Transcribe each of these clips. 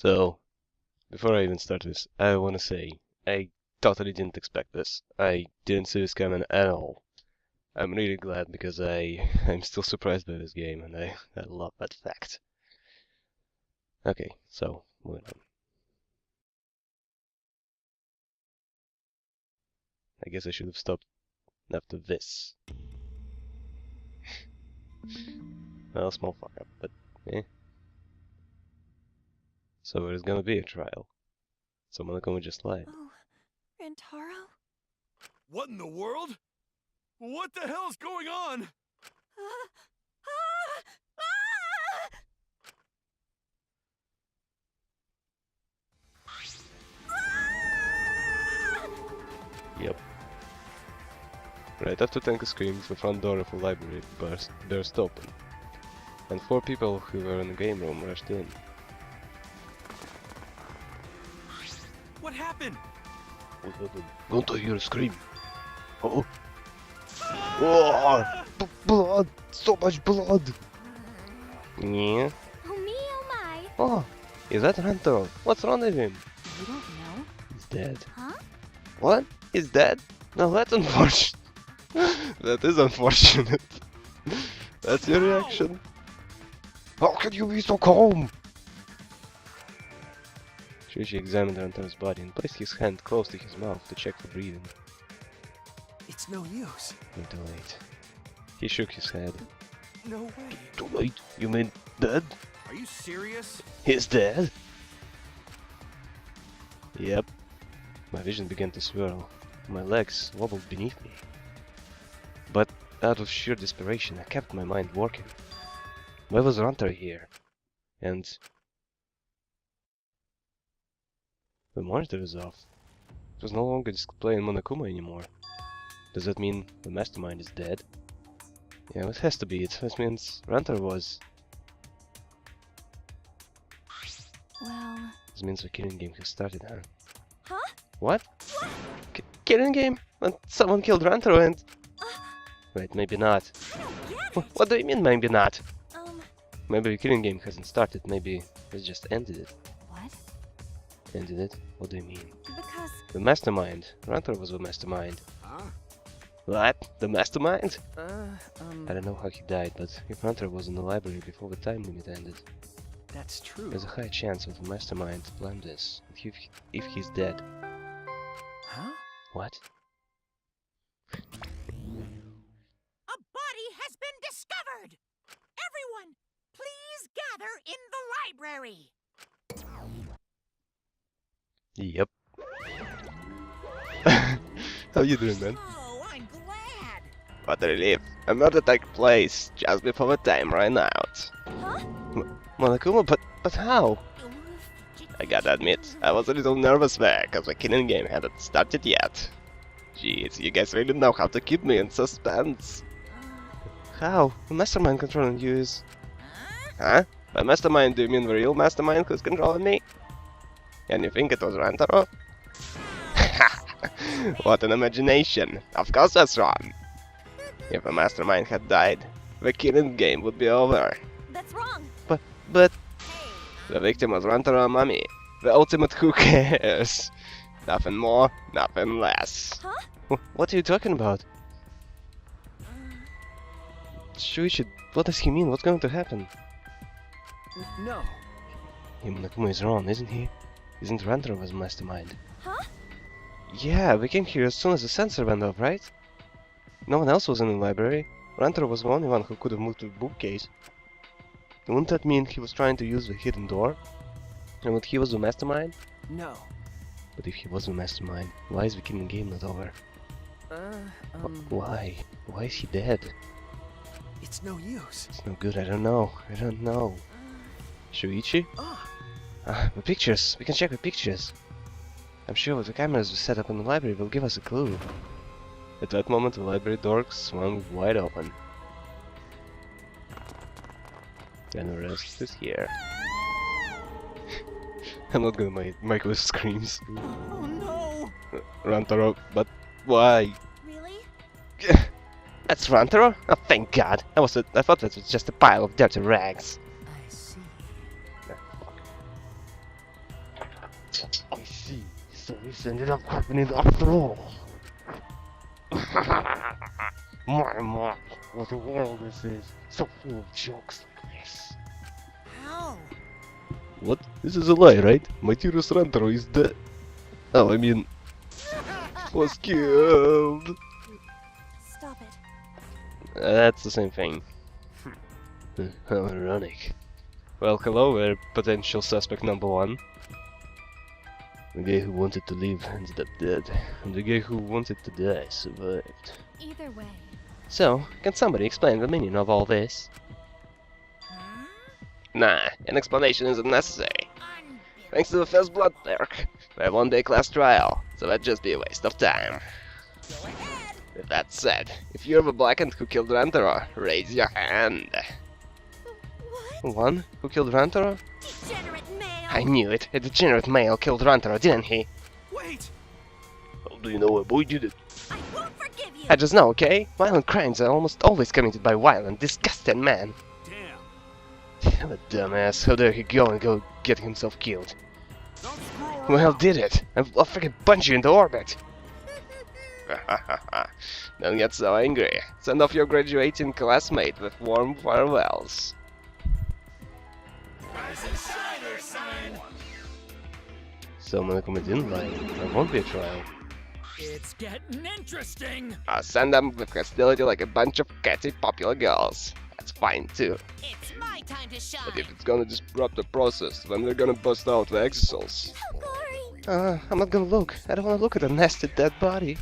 So, before I even start this, I want to say, I totally didn't expect this. I didn't see this coming at all. I'm really glad because I'm still surprised by this game, and I love that fact. Okay, so, moving on. I guess I should have stopped after this. Well, small fuck up, but eh. So there's gonna be a trial. Someone can just lie. Oh, Rantaro? What in the world? What the hell's going on? Ah! Ah! Ah! Yep. Right after Tenka screams, the front door of the library burst open, and 4 people who were in the game room rushed in. What happened? Don't I hear a scream? Oh! Oh! Blood! So much blood! Yeah? Oh me, oh my! Oh! Is that Rantaro? What's wrong with him? You don't know? He's dead. Huh? What? He's dead? No, that's unfortunate. That is unfortunate. That's your reaction. How can you be so calm? Shuichi examined Rantaro's body and placed his hand close to his mouth to check for breathing. It's no use. Too late. He shook his head. No way. Too late? You mean dead? Are you serious? He's dead? Yep. My vision began to swirl. My legs wobbled beneath me. But out of sheer desperation, I kept my mind working. Why was Rantaro here? And the monitor is off. It was no longer displaying Monokuma anymore. Does that mean the mastermind is dead? Yeah, it has to be. It means Rantaro was. Well... This means the killing game has started, huh? Huh? What? Killing game? When someone killed Rantaro and... Wait, maybe not. What do you mean, maybe not? Maybe the killing game hasn't started, maybe it just ended it. What? Ended it? What do you mean? Because... The mastermind. Rantaro was the mastermind. Huh? What? The mastermind? I don't know how he died, but if Rantaro was in the library before the time limit ended, That's true. there's a high chance that the mastermind planned this, if he's dead. Huh? What? A body has been discovered! Everyone, please gather in the library! Yep. How you doing, man? Oh, I'm glad! What a relief. A murder took place just before the time ran out. Huh? Monokuma, but how? I gotta admit, I was a little nervous there, cause the killing game hadn't started yet. Jeez, you guys really know how to keep me in suspense. How? The mastermind controlling you is... Huh? By mastermind, do you mean the real mastermind who's controlling me? And you think it was Rantaro? What an imagination! Of course that's wrong! If the mastermind had died, the killing game would be over. That's wrong! But... The victim was Rantaro Amami. The ultimate who cares. Nothing more, nothing less. Huh? What are you talking about? Shuichi, what does he mean? What's going to happen? No. Monokuma is wrong, isn't he? Isn't Rantaro was mastermind? Huh? Yeah, we came here as soon as the sensor went off, right? No one else was in the library. Rantaro was the only one who could have moved to the bookcase. Wouldn't that mean he was trying to use the hidden door? And that he was the mastermind? No. But if he was the mastermind, why is the killing game not over? Why? Why is he dead? It's no use. It's no good, I don't know. I don't know. Shuichi? The pictures! We can check the pictures! I'm sure the cameras we set up in the library will give us a clue. At that moment, the library door swung wide open. And the rest is here. I'm not gonna make those screams. Oh no! Rantaro, but why? Really? That's Rantaro? Oh, thank God! I thought that was just a pile of dirty rags. I see. I see. So this ended up happening after all. My, what a world this is. So full of jokes like this. How? What? This is a lie, right? My Tyrus Rantaro is dead. Oh, I mean, was killed. Stop it. That's the same thing. How ironic. Well, hello there, potential suspect number one. The guy who wanted to live ended up dead, and the guy who wanted to die survived. Either way. So, can somebody explain the meaning of all this? Hmm? Nah, an explanation isn't necessary. Unbelievable. Thanks to the first blood perk, we have one-day class trial, so that'd just be a waste of time. Go ahead. With that said, if you're the blackened who killed Rantaro, raise your hand. What? One? Who killed Rantaro? Degenerate male! I knew it. A degenerate male killed Rantaro, didn't he? Wait! How do you know a boy did it? I won't forgive you! I just know, okay? Violent crimes are almost always committed by violent, disgusting men. Damn! What a dumbass. How dare he go get himself killed? Don't screw around! Well, did it? I'll freaking punch you into orbit. Don't get so angry. Send off your graduating classmate with warm farewells. Rise and shine, there, son! So I'm gonna commit invite. There won't be a trial. It's getting interesting! I'll send them with hostility like a bunch of catty popular girls. That's fine too. It's my time to shine. But if it's gonna disrupt the process, then we're gonna bust out the exosols. Gory! I'm not gonna look. I don't wanna look at a nasty dead body.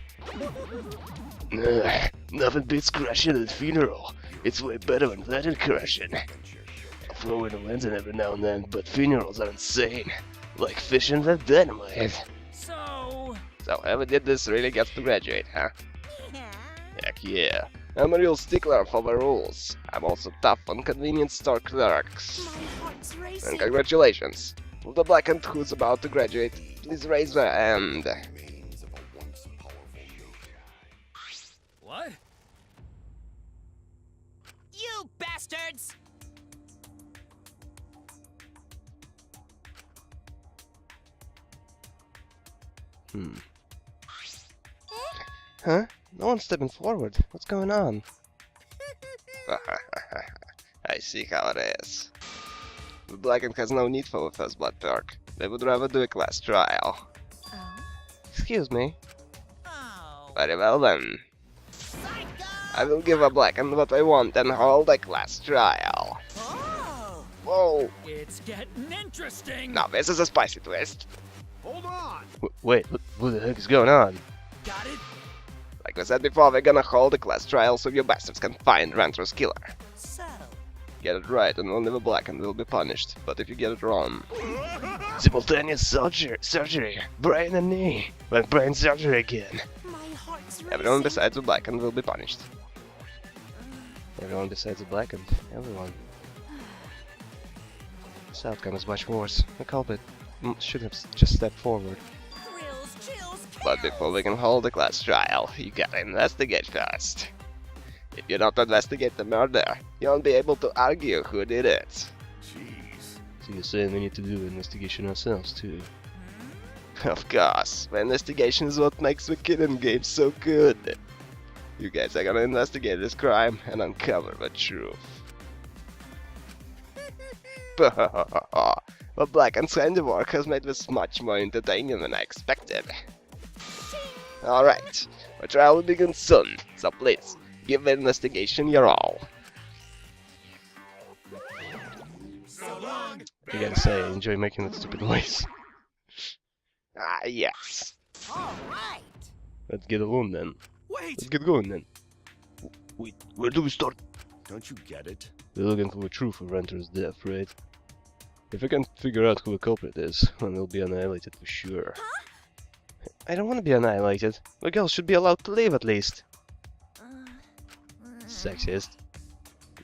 Nothing beats crashing at a funeral. It's way better than that crashing. I'll throw in a lantern every now and then, but funerals are insane. Like fishing with dynamite. So... So whoever did this really gets to graduate, huh? Yeah. Heck yeah. I'm a real stickler for the rules. I'm also tough on convenience store clerks. My heart's racing. And congratulations. For the blackened who's about to graduate, please raise their hand. What? You bastards! Huh? No one's stepping forward. What's going on? I see how it is. The blackened has no need for a first blood perk. They would rather do a class trial. Oh? Excuse me. Oh. Very well then. Psycho! I will give a blackened what I want and hold a class trial. Oh. Whoa! It's getting interesting! Now this is a spicy twist. Hold on! Wait, what the heck is going on? Got it? Like I said before, we're gonna hold a class trial so you bastards can find Rantro's killer. So. Get it right and only the blackened will be punished, but if you get it wrong... Simultaneous surgery, brain and knee, then brain surgery again. My heart's racing. Everyone besides the blackened will be punished. Everyone besides the blackened, everyone. This outcome is much worse. The culprit should have just stepped forward. Thrills, chills, But before we can hold a class trial, you gotta investigate first. If you don't investigate the murder, you won't be able to argue who did it. Jeez. So you're saying we need to do an investigation ourselves too? Of course, the investigation is what makes the killing game so good. You guys are gonna investigate this crime and uncover the truth. The blackened's handiwork has made this much more entertaining than I expected. Alright, the trial will begin soon, so please, give the investigation your all. So long! I gotta say, I enjoy making that stupid noise. Ah, yes. All right. Let's get along then. Wait! Let's get going then. Wait, where do we start? Don't you get it? We're looking for the truth of Ranter's death, right? If I can figure out who the culprit is, then he'll be annihilated for sure. I don't want to be annihilated. The girl should be allowed to live at least. Sexist.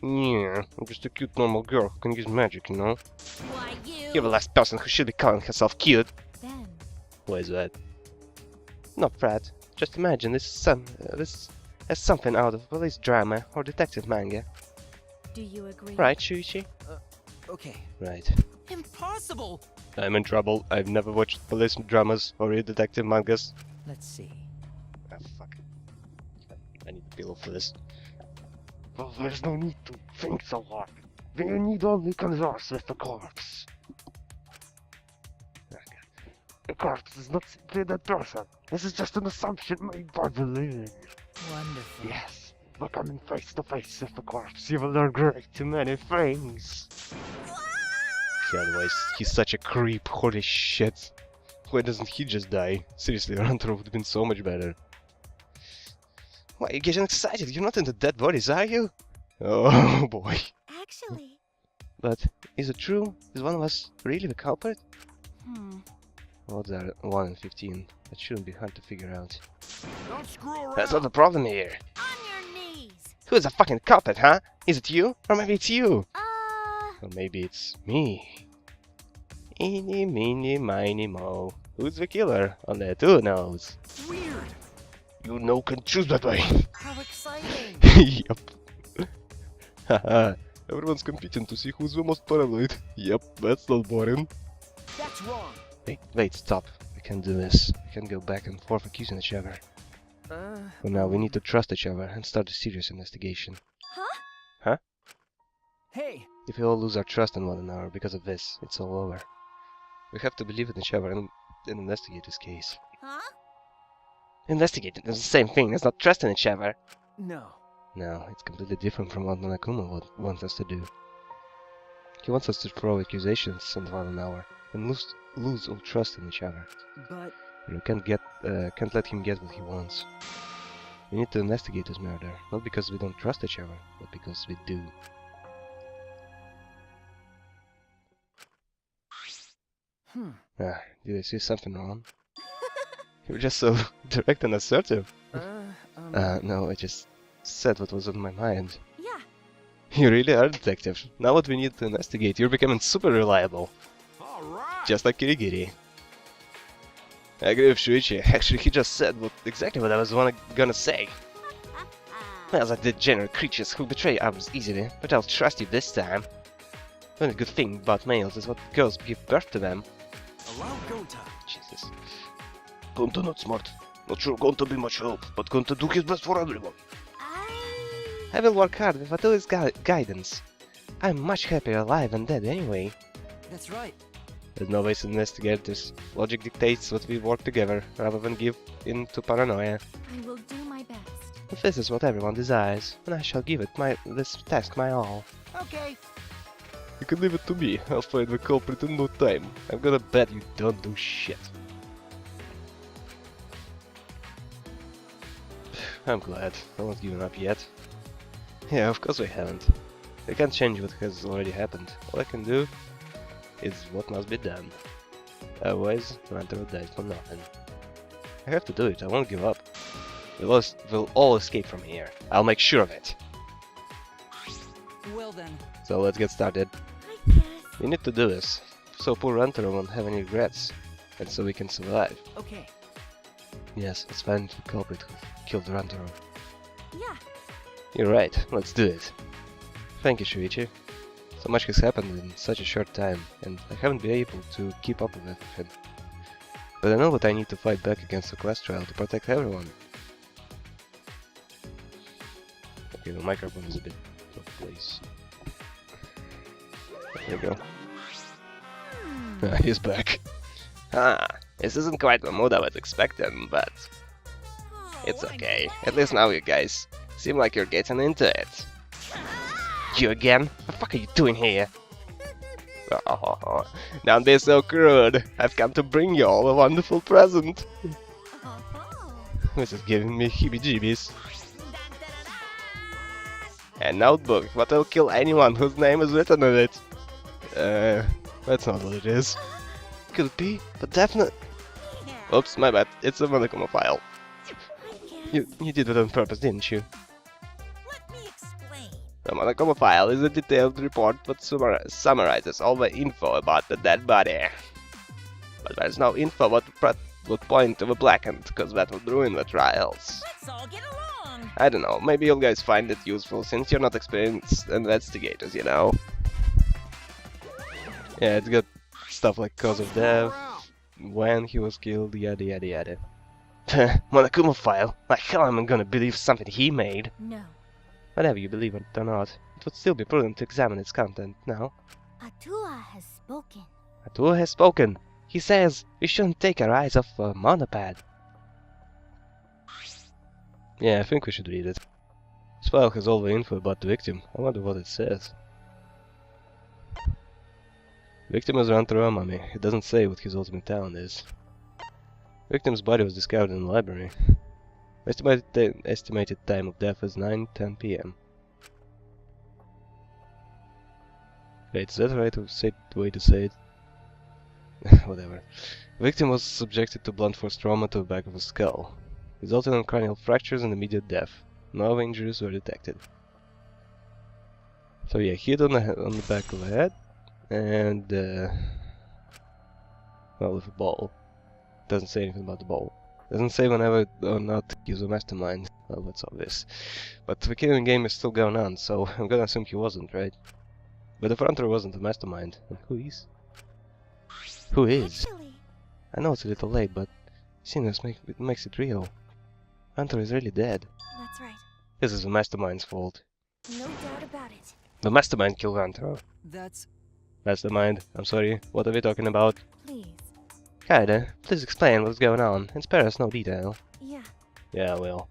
Yeah, I'm just a cute normal girl who can use magic, you know? Why you? You're the last person who should be calling herself cute. Then, Why is that? No, Fred. Just imagine this as something out of police drama or detective manga. do you agree? Right, Shuichi? Okay. Right. Impossible. I'm in trouble. I've never watched police dramas or read detective mangas. Let's see. Ah, fuck. I need a pillow for this. Well, there's no need to think so hard. We need only converse with the corpse. The corpse is not simply a dead person. This is just an assumption made by the living. Wonderful. Yes, by coming face to face with the corpse, you will learn great many things. Otherwise, he's such a creep. Holy shit. Why doesn't he just die? Seriously, Rantaro would have been so much better. Why are you getting excited? You're not into dead bodies, are you? Oh boy. Actually. But is it true? Is one of us really the culprit? Odds are 1 in 15. That shouldn't be hard to figure out. Don't screw around. That's not the problem here. On your knees. Who's the fucking culprit, huh? Is it you? Or maybe it's you? Or maybe it's me. Eeny, meeny, miny, mo. Who's the killer? Only who knows? Weird. You know, can choose that way. How exciting. Yep. Haha. Everyone's competing to see who's the most paranoid. Yep, that's not boring. That's wrong. Wait, stop. We can't do this. We can't go back and forth accusing each other. For now, we need to trust each other and start a serious investigation. Hey. If we all lose our trust in one another because of this, it's all over. We have to believe in each other and investigate this case. Huh? Investigating is the same thing as not trusting each other. No. No, it's completely different from what Monokuma wants us to do. He wants us to throw accusations at one another and lose all trust in each other. But We can't let him get what he wants. We need to investigate this murder, not because we don't trust each other, but because we do. Did I say something wrong? You were just so direct and assertive. No, I just said what was on my mind. Yeah. You really are a detective. Now what we need to investigate, you're becoming super reliable. All right. Just like Kirigiri. I agree with Shuichi. Actually, he just said exactly what I was gonna say. Well, the degenerate creatures who betray others easily, but I'll trust you this time. The only good thing about males is what girls give birth to them. Allow go time. Jesus. Gonta not smart. Not sure Gonta be much help, but Gonta do his best for everyone. I will work hard with Atoi's guidance. I'm much happier alive than dead anyway. that's right. There's no way to investigate this. Logic dictates that we work together, rather than give in to paranoia. I will do my best. If this is what everyone desires, then I shall give it this task my all. Okay. You can leave it to me. I'll find the culprit in no time. I'm gonna bet you don't do shit. I'm glad. No one's given up yet. Yeah, of course we haven't. I can't change what has already happened. All I can do is what must be done. Otherwise, Rantaro died for nothing. I have to do it. I won't give up. We'll all escape from here. I'll make sure of it. Well then. So let's get started. I guess. We need to do this, so poor Rantaro won't have any regrets, and so we can survive. Okay. Yes, let's find the culprit who killed Rantaro. Yeah. You're right, let's do it. Thank you, Shuichi. So much has happened in such a short time, and I haven't been able to keep up with everything. But I know that I need to fight back against the class trial to protect everyone. Okay, the microphone is a bit out of place. There we go. He's back. This isn't quite the mood I was expecting, but it's okay. At least now you guys seem like you're getting into it. You again? What the fuck are you doing here? Oh, don't be so crude. I've come to bring you all a wonderful present. This is giving me heebie-jeebies. A notebook, what will kill anyone whose name is written in it. That's not what it is. Could be, but definitely. Oops, my bad. It's a Monokuma file. You did it on purpose, didn't you? Let me explain. The Monokuma file is a detailed report that summarizes all the info about the dead body. But there's no info what would point to the blackened, because that would ruin the trials. Let's all get along. I don't know, maybe you guys find it useful since you're not experienced investigators, you know. Yeah, it's got stuff like cause of death, Around. when he was killed, yada yada yada. Monokuma file? Like hell am I gonna believe something he made? No. Whatever you believe it or not, it would still be prudent to examine its content now. Atua has spoken. Atua has spoken. He says we shouldn't take our eyes off a monopad. Yeah, I think we should read it. This file has all the info about the victim. I wonder what it says. Victim is run through a mummy. It doesn't say what his ultimate talent is. Victim's body was discovered in the library. Estimated time of death is 9:10 p.m. Wait, is that the right way to say it? Whatever. Victim was subjected to blunt force trauma to the back of the skull, resulting in cranial fractures and immediate death. No other injuries were detected. So yeah, hit on the back of the head, and well, with a ball. Doesn't say anything about the ball. Doesn't say whenever or not he was a mastermind. Well, that's obvious. But the killing game is still going on, so I'm gonna assume he wasn't, right? But the fronter wasn't a mastermind. And who is? Who is? Actually, I know it's a little late, but seeing this makes it real. Hunter is really dead. that's right. This is the mastermind's fault. No doubt about it. The mastermind killed Hunter. That's... Mastermind, I'm sorry, what are we talking about? Please. Kaito, please explain what's going on and spare us no detail. Yeah. Yeah, I will.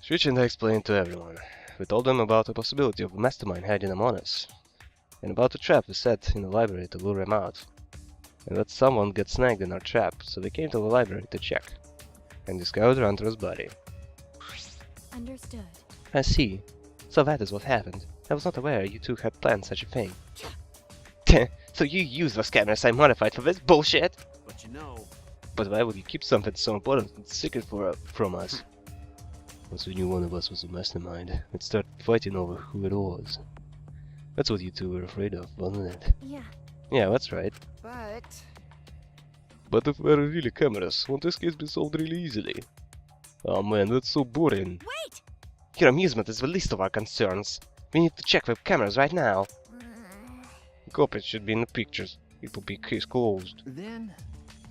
Shuichi and I explained to everyone. We told them about the possibility of a mastermind hiding among us, and about the trap we set in the library to lure him out, and that someone got snagged in our trap, so we came to the library to check, and discovered Rantaro's body. Understood. I see. So that is what happened. I was not aware you two had planned such a thing. So you used those cameras I modified for this bullshit? But you know, But why would you keep something so important and secret from us? Once we knew one of us was a mastermind, we'd start fighting over who it was. That's what you two were afraid of, wasn't it? Yeah. Yeah, that's right. But... But if there were really cameras, won't this case be solved really easily? Oh man, that's so boring. Wait! Your amusement is the least of our concerns. We need to check the cameras right now. Culprit should be in the pictures. It will be case closed. Then...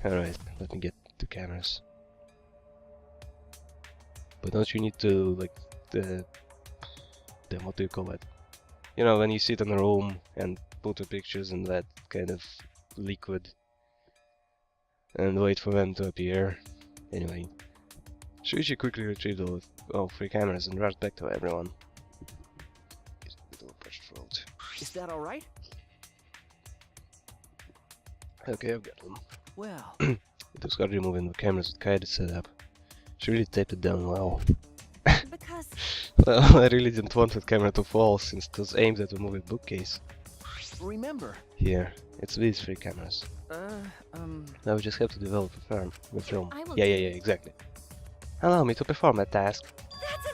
Alright, let me get the cameras. But don't you need to, like, what do you call it? You know, when you sit in a room and put the pictures in that kind of liquid and wait for them to appear. Anyway, Shuichi quickly retrieved all 3 cameras and rushed back to everyone. Get a little pressure throat. Is that alright? Okay, I've got them. Well... It was hard removing the cameras that Kaito set up. She really taped it down well. Because Well, I really didn't want that camera to fall, since it was aimed at the moving bookcase. remember... Here, it's these 3 cameras. Now we just have to develop the film. I will Yeah, do yeah, yeah, exactly. Allow me to perform that task. that's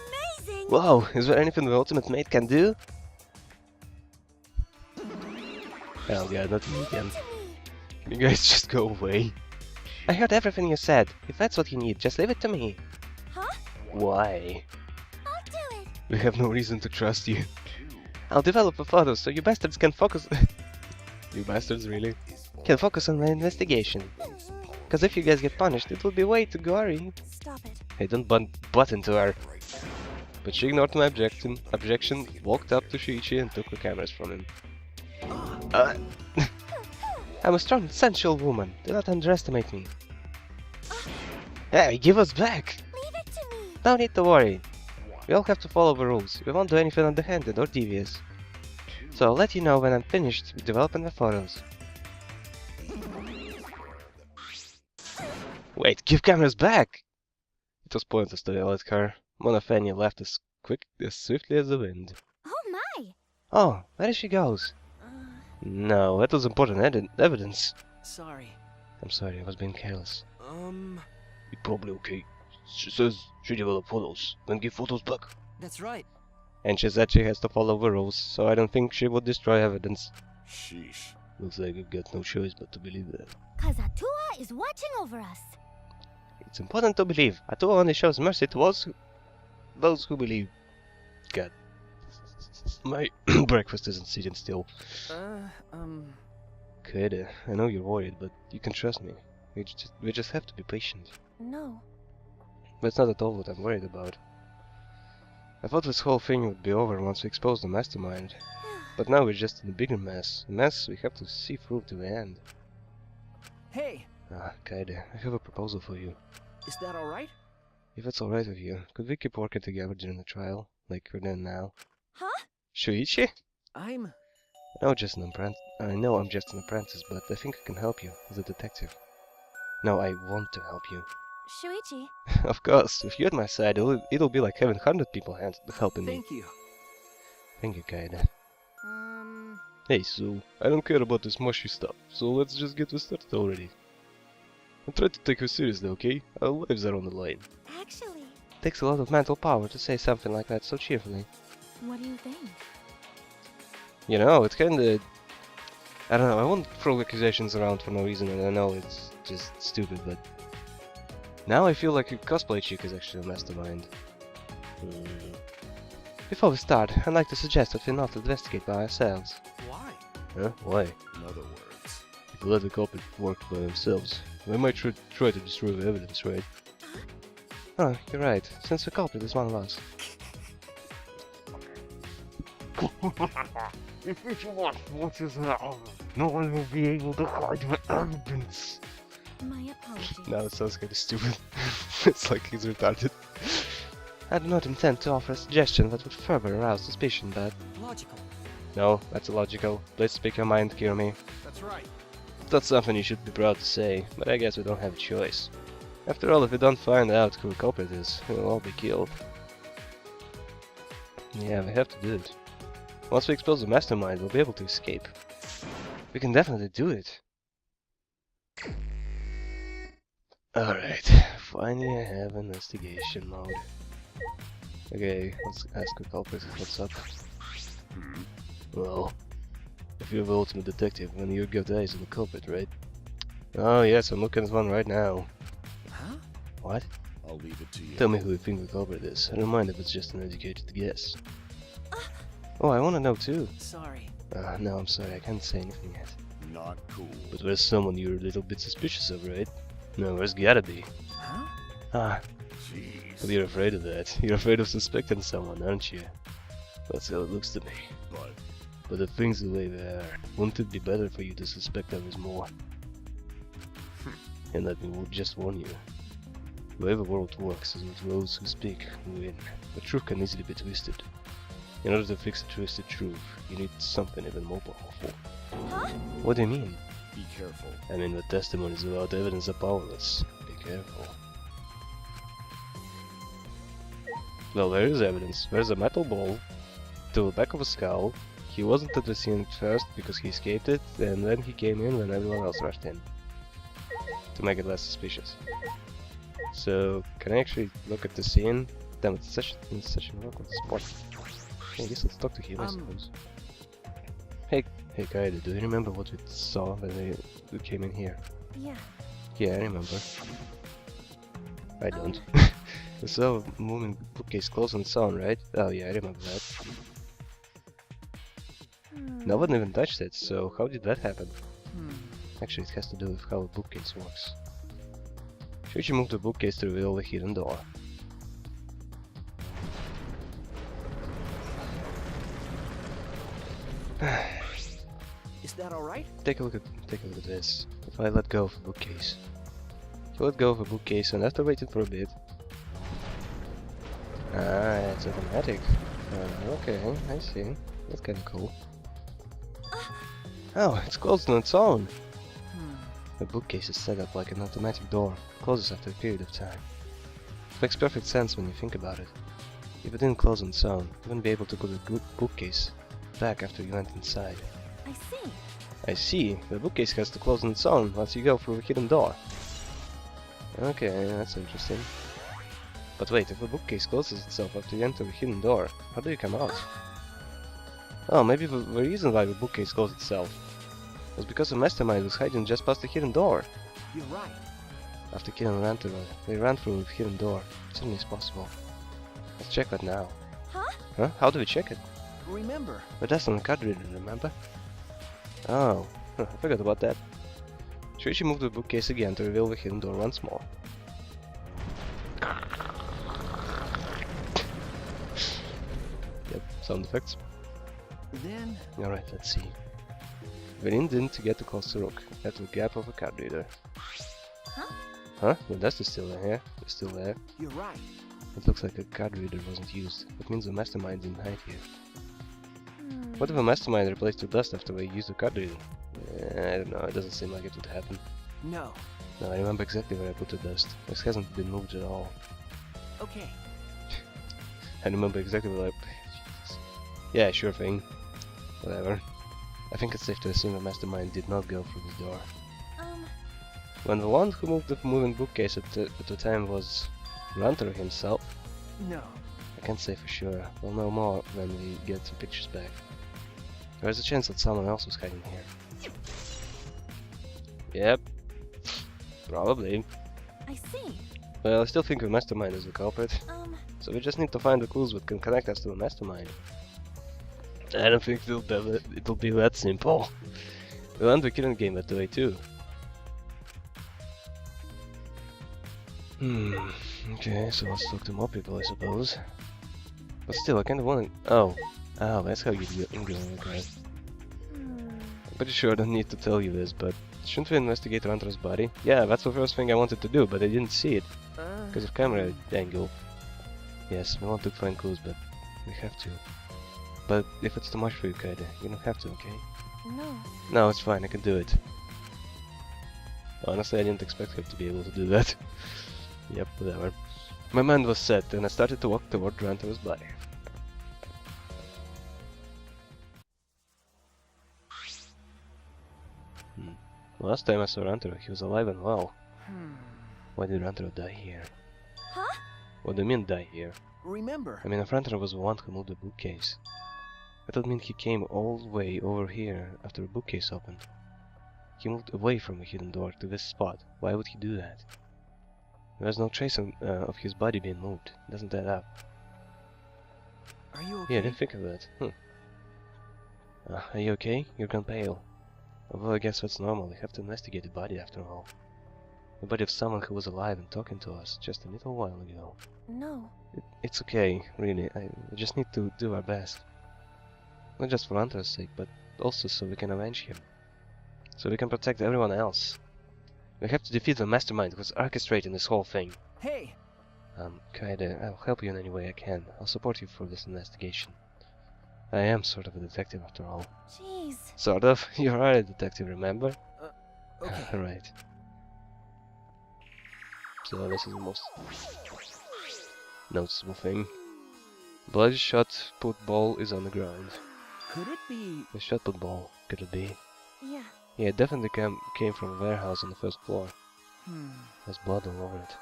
amazing! Whoa, is there anything the Ultimate Mate can do? Oh god, not me again. To me. You guys just go away. I heard everything you said. If that's what you need, just leave it to me. Huh? Why? I'll do it. We have no reason to trust you. I'll develop the photos so you bastards can focus... You bastards, really? Can focus on my investigation. Cause if you guys get punished, it will be way too gory. Stop it. Hey, don't butt into her. But she ignored my objection, walked up to Shuichi and took the cameras from him. I'm a strong, sensual woman. Do not underestimate me. Hey, give us back! Leave it to me. No need to worry. We all have to follow the rules. We won't do anything underhanded or devious. So I'll let you know when I'm finished developing the photos. Wait, give cameras back! It was pointless to yell at her. Monofania left as swiftly as the wind. Oh my! Oh, there she goes. No, that was important evidence. Sorry. I'm sorry, I was being careless. You're probably okay. She says she developed photos, then give photos back. That's right. And she said she has to follow the rules, so I don't think she would destroy evidence. Sheesh. Looks like I've got no choice but to believe that. Cause Atua is watching over us. It's important to believe. Atua only shows mercy to those who believe. God. My breakfast isn't sitting still. Kaito, I know you're worried, but you can trust me. We just have to be patient. No. That's not at all what I'm worried about. I thought this whole thing would be over once we expose the mastermind. But now we're just in a bigger mess. A mess we have to see through to the end. Hey, Kaito, I have a proposal for you. is that alright? If it's alright with you, could we keep working together during the trial, like we're doing now? Huh? Shuichi? I'm... I know I'm just an apprentice, but I think I can help you as a detective. No, I want to help you. Shuichi. Of course, if you're at my side, it'll be like having 100 people helping me. Thank you. Thank you, Kaito. Hey, so, I don't care about this mushy stuff, so let's just get this started already. And try to take her seriously, okay? Our lives are on the line. Actually, Takes a lot of mental power to say something like that so cheerfully. what do you think? You know, it's kinda... I don't know, I won't throw accusations around for no reason, and I know it's just stupid, but... Now I feel like a cosplay chick is actually a mastermind. Before we start, I'd like to suggest that we not investigate by ourselves. Why? Huh? Why? In other words, If we let the culprit work by themselves, they might try to destroy the evidence, right? Oh, you're right, since the culprit is one of us. If it watches now, no one will be able to hide the evidence. My apologies. Now it sounds kinda stupid. It's like he's retarded. I do not intend to offer a suggestion that would further arouse suspicion, but... Logical. No, that's illogical. Please speak your mind, Kirumi. that's right. That's something you should be proud to say, but I guess we don't have a choice. After all, if we don't find out who the culprit is, we'll all be killed. Yeah, we have to do it. Once we expose the mastermind, we'll be able to escape. We can definitely do it. Alright, finally I have investigation mode. Okay, let's ask the culprit what's up. Well, if you're the ultimate detective, then you got eyes on the culprit, right? Oh yes, I'm looking at one right now. Huh? What? I'll leave it to you. Tell me who you think the culprit is. I don't mind if it's just an educated guess. Oh, I want to know too. Sorry. No, I'm sorry, I can't say anything yet. Not cool. But there's someone you're a little bit suspicious of, right? No, there's gotta be. Huh? Ah, Jeez. but you're afraid of that. You're afraid of suspecting someone, aren't you? That's how it looks to me. But if things the way they are, wouldn't it be better for you to suspect others more? And let me just warn you. The way the world works is with those who speak who win. The truth can easily be twisted. In order to fix a twisted truth, you need something even more powerful. Huh? What do you mean? Be careful. I mean, the testimonies without evidence are powerless. Be careful. Well, there is evidence. There's a metal ball to the back of a skull. He wasn't at the scene at first because he escaped it, and then he came in when everyone else rushed in. To make it less suspicious. So, can I actually look at the scene? Damn, it's such an awkward spot. I guess let's talk to him, I suppose. Hey Kaito, do you remember what we saw when we came in here? Yeah. Yeah, I remember. I don't. We saw a moving bookcase close and so on, right? Oh yeah, I remember that. No one even touched it, so how did that happen? Actually, it has to do with how a bookcase works. Should you move the bookcase to reveal the hidden door? Is that alright? Take a look at this. If I let go of the bookcase. You let go of the bookcase and after waiting for a bit. Ah, it's automatic. Okay, I see. That's kinda cool. Oh, it's closed on its own. The bookcase is set up like an automatic door. Closes after a period of time. It makes perfect sense when you think about it. If it didn't close on its own, you wouldn't be able to put the bookcase back after you went inside. I see. I see. The bookcase has to close on its own once you go through the hidden door. Okay, that's interesting. But wait, if the bookcase closes itself after you enter the hidden door, how do you come out? Oh, maybe the reason why the bookcase closed itself was because the mastermind was hiding just past the hidden door. You're right. After killing they ran through the hidden door. It certainly is possible. Let's check that now. Huh? Huh? How do we check it? Remember. But that's on the card reader, remember? Oh, I forgot about that. Shuichi moved the bookcase again to reveal the hidden door once more. Yep, sound effects. Then. Alright, let's see. Went in to get close to rook, at the gap of a card reader. Huh? Huh? The dust is still there. It's still there. You're right. It looks like a card reader wasn't used. That means the mastermind didn't hide here. Hmm. What if a mastermind replaced the dust after we used the card reader? I don't know, it doesn't seem like it would happen. No. No, I remember exactly where I put the dust. This hasn't been moved at all. Okay. I remember exactly where Jesus. Yeah, sure thing. Whatever. I think it's safe to assume the mastermind did not go through this door. When the one who moved the moving bookcase at the time was Rantaro himself, No. I can't say for sure. We'll know more when we get some pictures back. There's a chance that someone else was hiding here. Yep. Probably. I see. Well, I still think the mastermind is the culprit. So we just need to find the clues that can connect us to the mastermind. I don't think it'll be that simple. We'll end the killing game that way too. Okay, so let's talk to more people, I suppose. But still, I kinda wanna... Oh, that's how you do it. Okay. I'm pretty sure I don't need to tell you this, but shouldn't we investigate Rantaro's body? Yeah, that's the first thing I wanted to do, but I didn't see it. Because of camera angle. Yes, we want to find clues, but we have to. But if it's too much for you, Kaito, you don't have to, okay? No. No, it's fine, I can do it. Honestly, I didn't expect her to be able to do that. Yep, whatever. My mind was set, and I started to walk toward Rantaro's body. Last time I saw Rantaro, he was alive and well. Why did Rantaro die here? Huh? What do you mean, die here? Remember. I mean, if Rantaro was the one who moved the bookcase, that would mean he came all the way over here after the bookcase opened. He moved away from the hidden door to this spot. Why would he do that? There's no trace of his body being moved. Doesn't add up. Are you okay? Yeah, I didn't think of that. Are you okay? You're gone pale. Although I guess that's normal. We have to investigate the body after all. The body of someone who was alive and talking to us just a little while ago. No. It's okay, really. We just need to do our best. Not just for Rantaro's sake, but also so we can avenge him. So we can protect everyone else. We have to defeat the mastermind who's orchestrating this whole thing. Hey! Kaede, I'll help you in any way I can. I'll support you for this investigation. I am sort of a detective after all. Jeez. Sort of? You are a detective, remember? Okay. Right. So this is the most noticeable thing. Bloody shot put ball is on the ground. Could it be... The shot put ball, could it be? Yeah. Yeah, it definitely came from a warehouse on the first floor. There's blood all over it.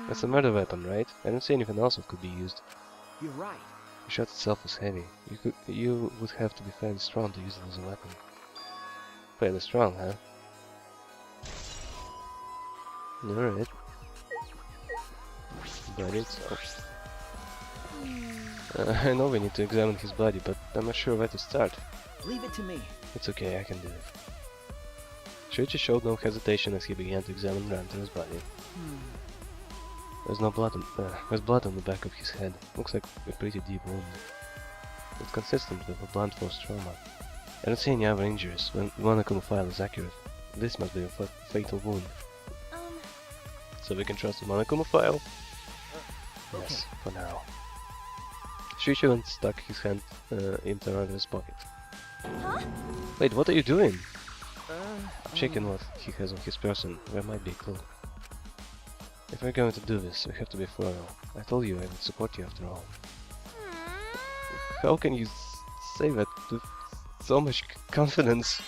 That's a murder weapon, right? I don't see anything else that could be used. You're right. The shot itself was heavy. You would have to be fairly strong to use it as a weapon. Fairly strong, huh? Alright. Body itself. I know we need to examine his body, but I'm not sure where to start. Leave it to me. It's okay, I can do it. Shuichi showed no hesitation as he began to examine Rantaro's body. There's no blood there's blood on the back of his head. Looks like a pretty deep wound. It's consistent with a blunt force trauma. I don't see any other injuries. When Monokuma file is accurate, this must be a fatal wound. So we can trust the Monokuma file? Yes, for now. Shuichi went stuck his hand into Rantaro's pocket. Huh? Wait, what are you doing? Checking what he has on his person. There might be a clue. If we're going to do this, we have to be thorough. I told you I would support you after all. How can you say that with so much confidence?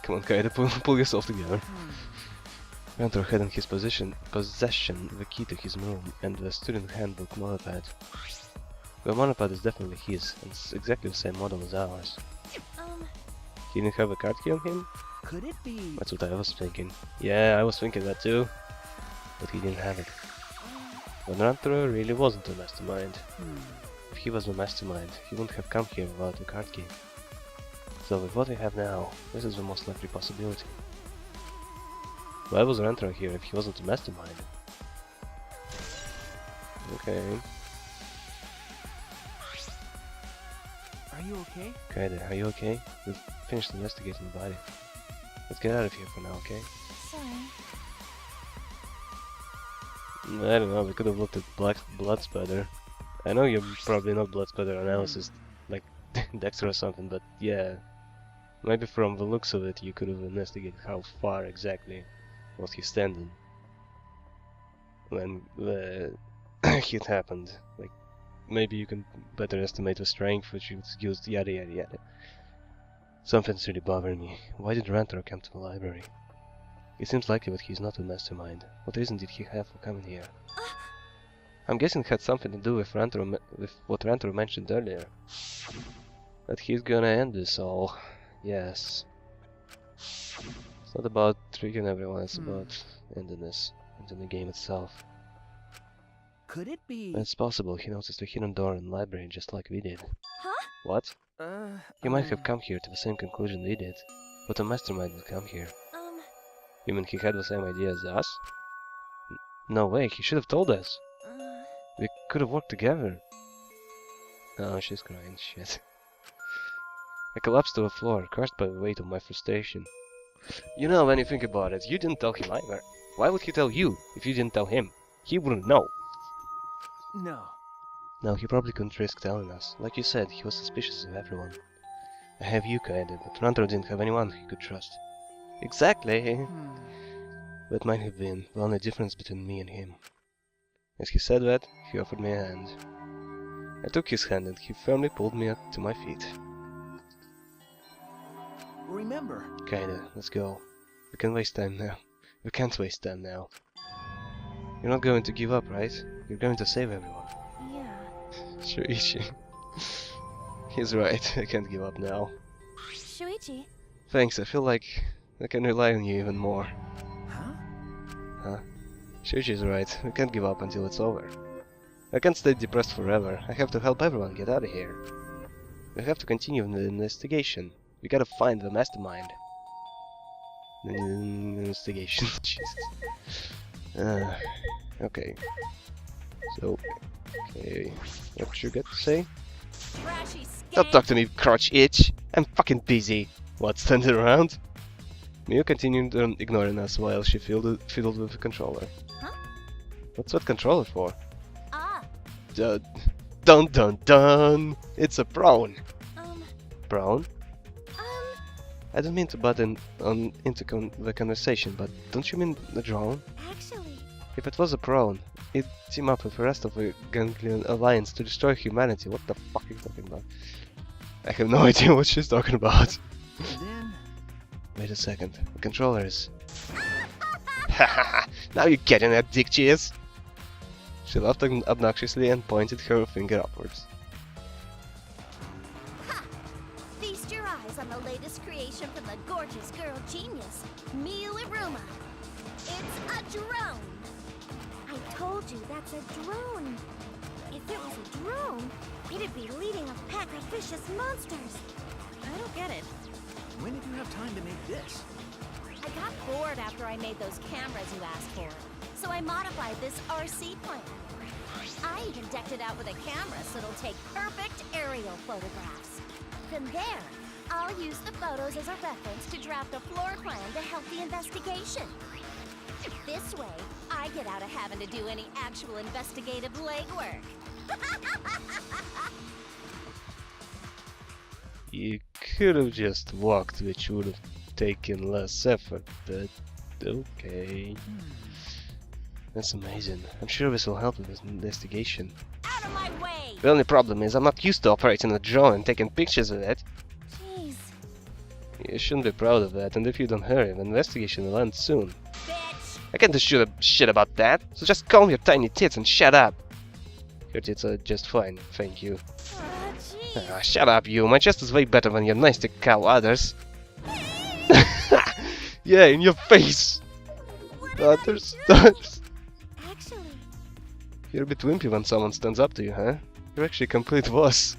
Come on, Kaito, pull yourself together. Rantaro had in his possession the key to his room and the student handbook monopad. The monopad is definitely his, and it's exactly the same model as ours. He didn't have a card key on him? Could it be... That's what I was thinking. Yeah, I was thinking that too. But he didn't have it. But Rantaro really wasn't a mastermind. If he was the mastermind, he wouldn't have come here without a card game. So with what we have now, this is the most likely possibility. Why was Rantaro here if he wasn't the mastermind? Okay. Are you okay? Kaito, are you okay? We've finished investigating the body. Let's get out of here for now, okay? Sorry. I don't know, we could have looked at blood spatter. I know you're probably not blood spatter analysis like Dexter or something, but yeah. Maybe from the looks of it you could have investigated how far exactly was he standing when the hit happened. Like, maybe you can better estimate the strength which was used, yada yada yada. Something's really bothering me. Why did Rantaro come to the library? It seems likely that he's not a mastermind. What reason did he have for coming here? I'm guessing it had something to do with what Rantaro mentioned earlier. That he's gonna end this all. Yes. It's not about tricking everyone, it's about ending this, ending the game itself. Could it be? It's possible he noticed a hidden door in the library just like we did. Huh? What? He might have come here to the same conclusion we did, but a mastermind would come here. You mean he had the same idea as us? No way, he should have told us. We could have worked together. Oh, she's crying, shit. I collapsed to the floor, crushed by the weight of my frustration. You know, when you think about it, you didn't tell him either. Why would he tell you if you didn't tell him? He wouldn't know. No. No, he probably couldn't risk telling us. Like you said, he was suspicious of everyone. I have you, Kaito, but Rantaro didn't have anyone he could trust. Exactly! That might have been the only difference between me and him. As he said that, he offered me a hand. I took his hand and he firmly pulled me up to my feet. Remember. Kaito, let's go. We can't waste time now. We can't waste time now. You're not going to give up, right? You're going to save everyone. Yeah. Shuichi. He's right, I can't give up now. Shuichi. Thanks, I feel like I can rely on you even more. Huh? Shuichi's right, we can't give up until it's over. I can't stay depressed forever, I have to help everyone get out of here. We have to continue the investigation. We gotta find the mastermind. Investigation, Jesus. Okay. So, okay, what you got to say? Don't talk to me, crotch itch! I'm fucking busy! What, standing around? Miu continued ignoring us while she fiddled with the controller. Huh? What's that controller for? Ah. Dun dun dun! It's a prawn! Prawn? I don't mean to butt into the conversation, but don't you mean the drone? Actually... If it was a prawn, it'd team up with the rest of the Ganglion Alliance to destroy humanity. What the fuck are you talking about? I have no idea what she's talking about. Then... Wait a second. The controller is... Hahaha! Now you're getting that, dick cheese! She laughed obnoxiously and pointed her finger upwards. Ha! Feast your eyes on the latest creation from the gorgeous girl genius, Miu Iruma. It's a drone! I told you that's a drone! If it was a drone, it'd be leading a pack of vicious monsters! I don't get it. When did you have time to make this? I got bored after I made those cameras you asked for, so I modified this RC plane. I even decked it out with a camera so it'll take perfect aerial photographs. From there, I'll use the photos as a reference to draft a floor plan to help the investigation. This way, I get out of having to do any actual investigative legwork. You could have just walked, which would have taken less effort, but okay. That's amazing. I'm sure this will help with this investigation. Out of my way! The only problem is I'm not used to operating a drone and taking pictures of it. Jeez. You shouldn't be proud of that, and if you don't hurry, the investigation will end soon. Bitch! I can't do shit about that, so just calm your tiny tits and shut up. Your tits are just fine, thank you. Jeez. Ah, shut up, you. My chest is way better when you're nice to cow others. Yeah, in your face. Others. Actually, You're a bit wimpy when someone stands up to you, huh? You're actually a complete boss.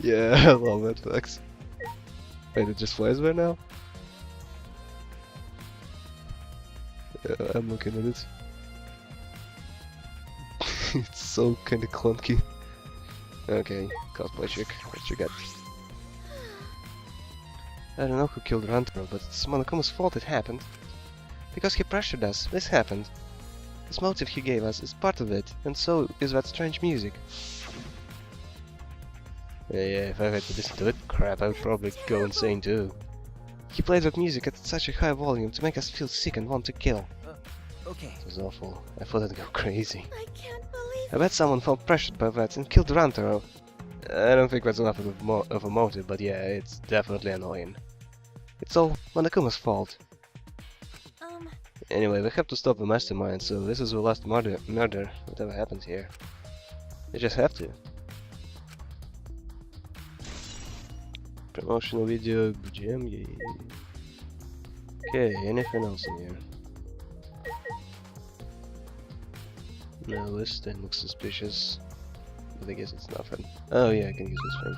Yeah, I love that flex. Wait, it just flies by now? Yeah, I'm looking at it. It's so kinda clunky. Okay, cosplay chick, what you got? I don't know who killed Rantaro, but it's Monokuma's fault it happened. Because he pressured us, this happened. This motive he gave us is part of it, and so is that strange music. Yeah, if I had to listen to that crap, I would probably go insane too. He played that music at such a high volume to make us feel sick and want to kill. Okay. It was awful. I thought I'd go crazy. I can't believe I bet someone felt pressured by that and killed Rantaro. I don't think that's enough of a motive, but yeah, it's definitely annoying. It's all Monokuma's fault. Anyway, we have to stop the mastermind, so this is the last murder, whatever happens here. We just have to. Promotional video, BGM, yeah. Okay, anything else in here? No list, that looks suspicious. But I guess it's nothing. Oh yeah, I can use this thing.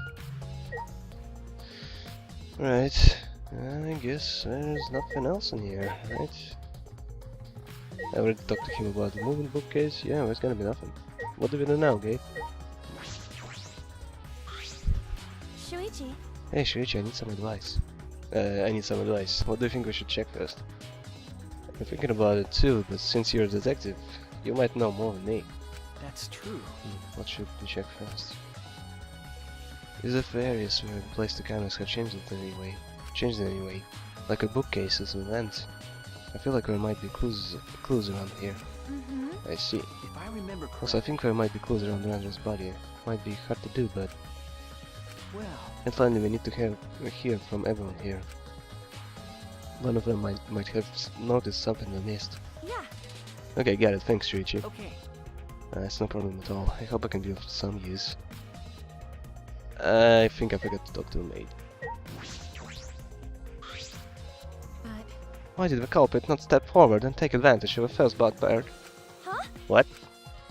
Right, I guess there's nothing else in here, right? I already talked to him about the moving bookcase. Yeah, there's gonna be nothing. What do we do now, Gabe? Shuichi. Hey Shuichi, I need some advice. What do you think we should check first? I'm thinking about it too, but since you're a detective, you might know more than me. That's true. What should we check first? Is it the areas where we placed the cameras have changed in any way? Like a bookcases and vents. I feel like there might be clues around here. I see. If I remember correctly. Also, I think there might be clues around Randra's body. Might be hard to do, but... Well. And finally, we need to hear from everyone here. One of them might have noticed something we missed. Yeah. Okay, got it. Thanks, Shuichi. Okay. It's no problem at all. I hope I can be of some use. I think I forgot to talk to the maid. But... Why did the culprit not step forward and take advantage of a first bugbear? Huh? What?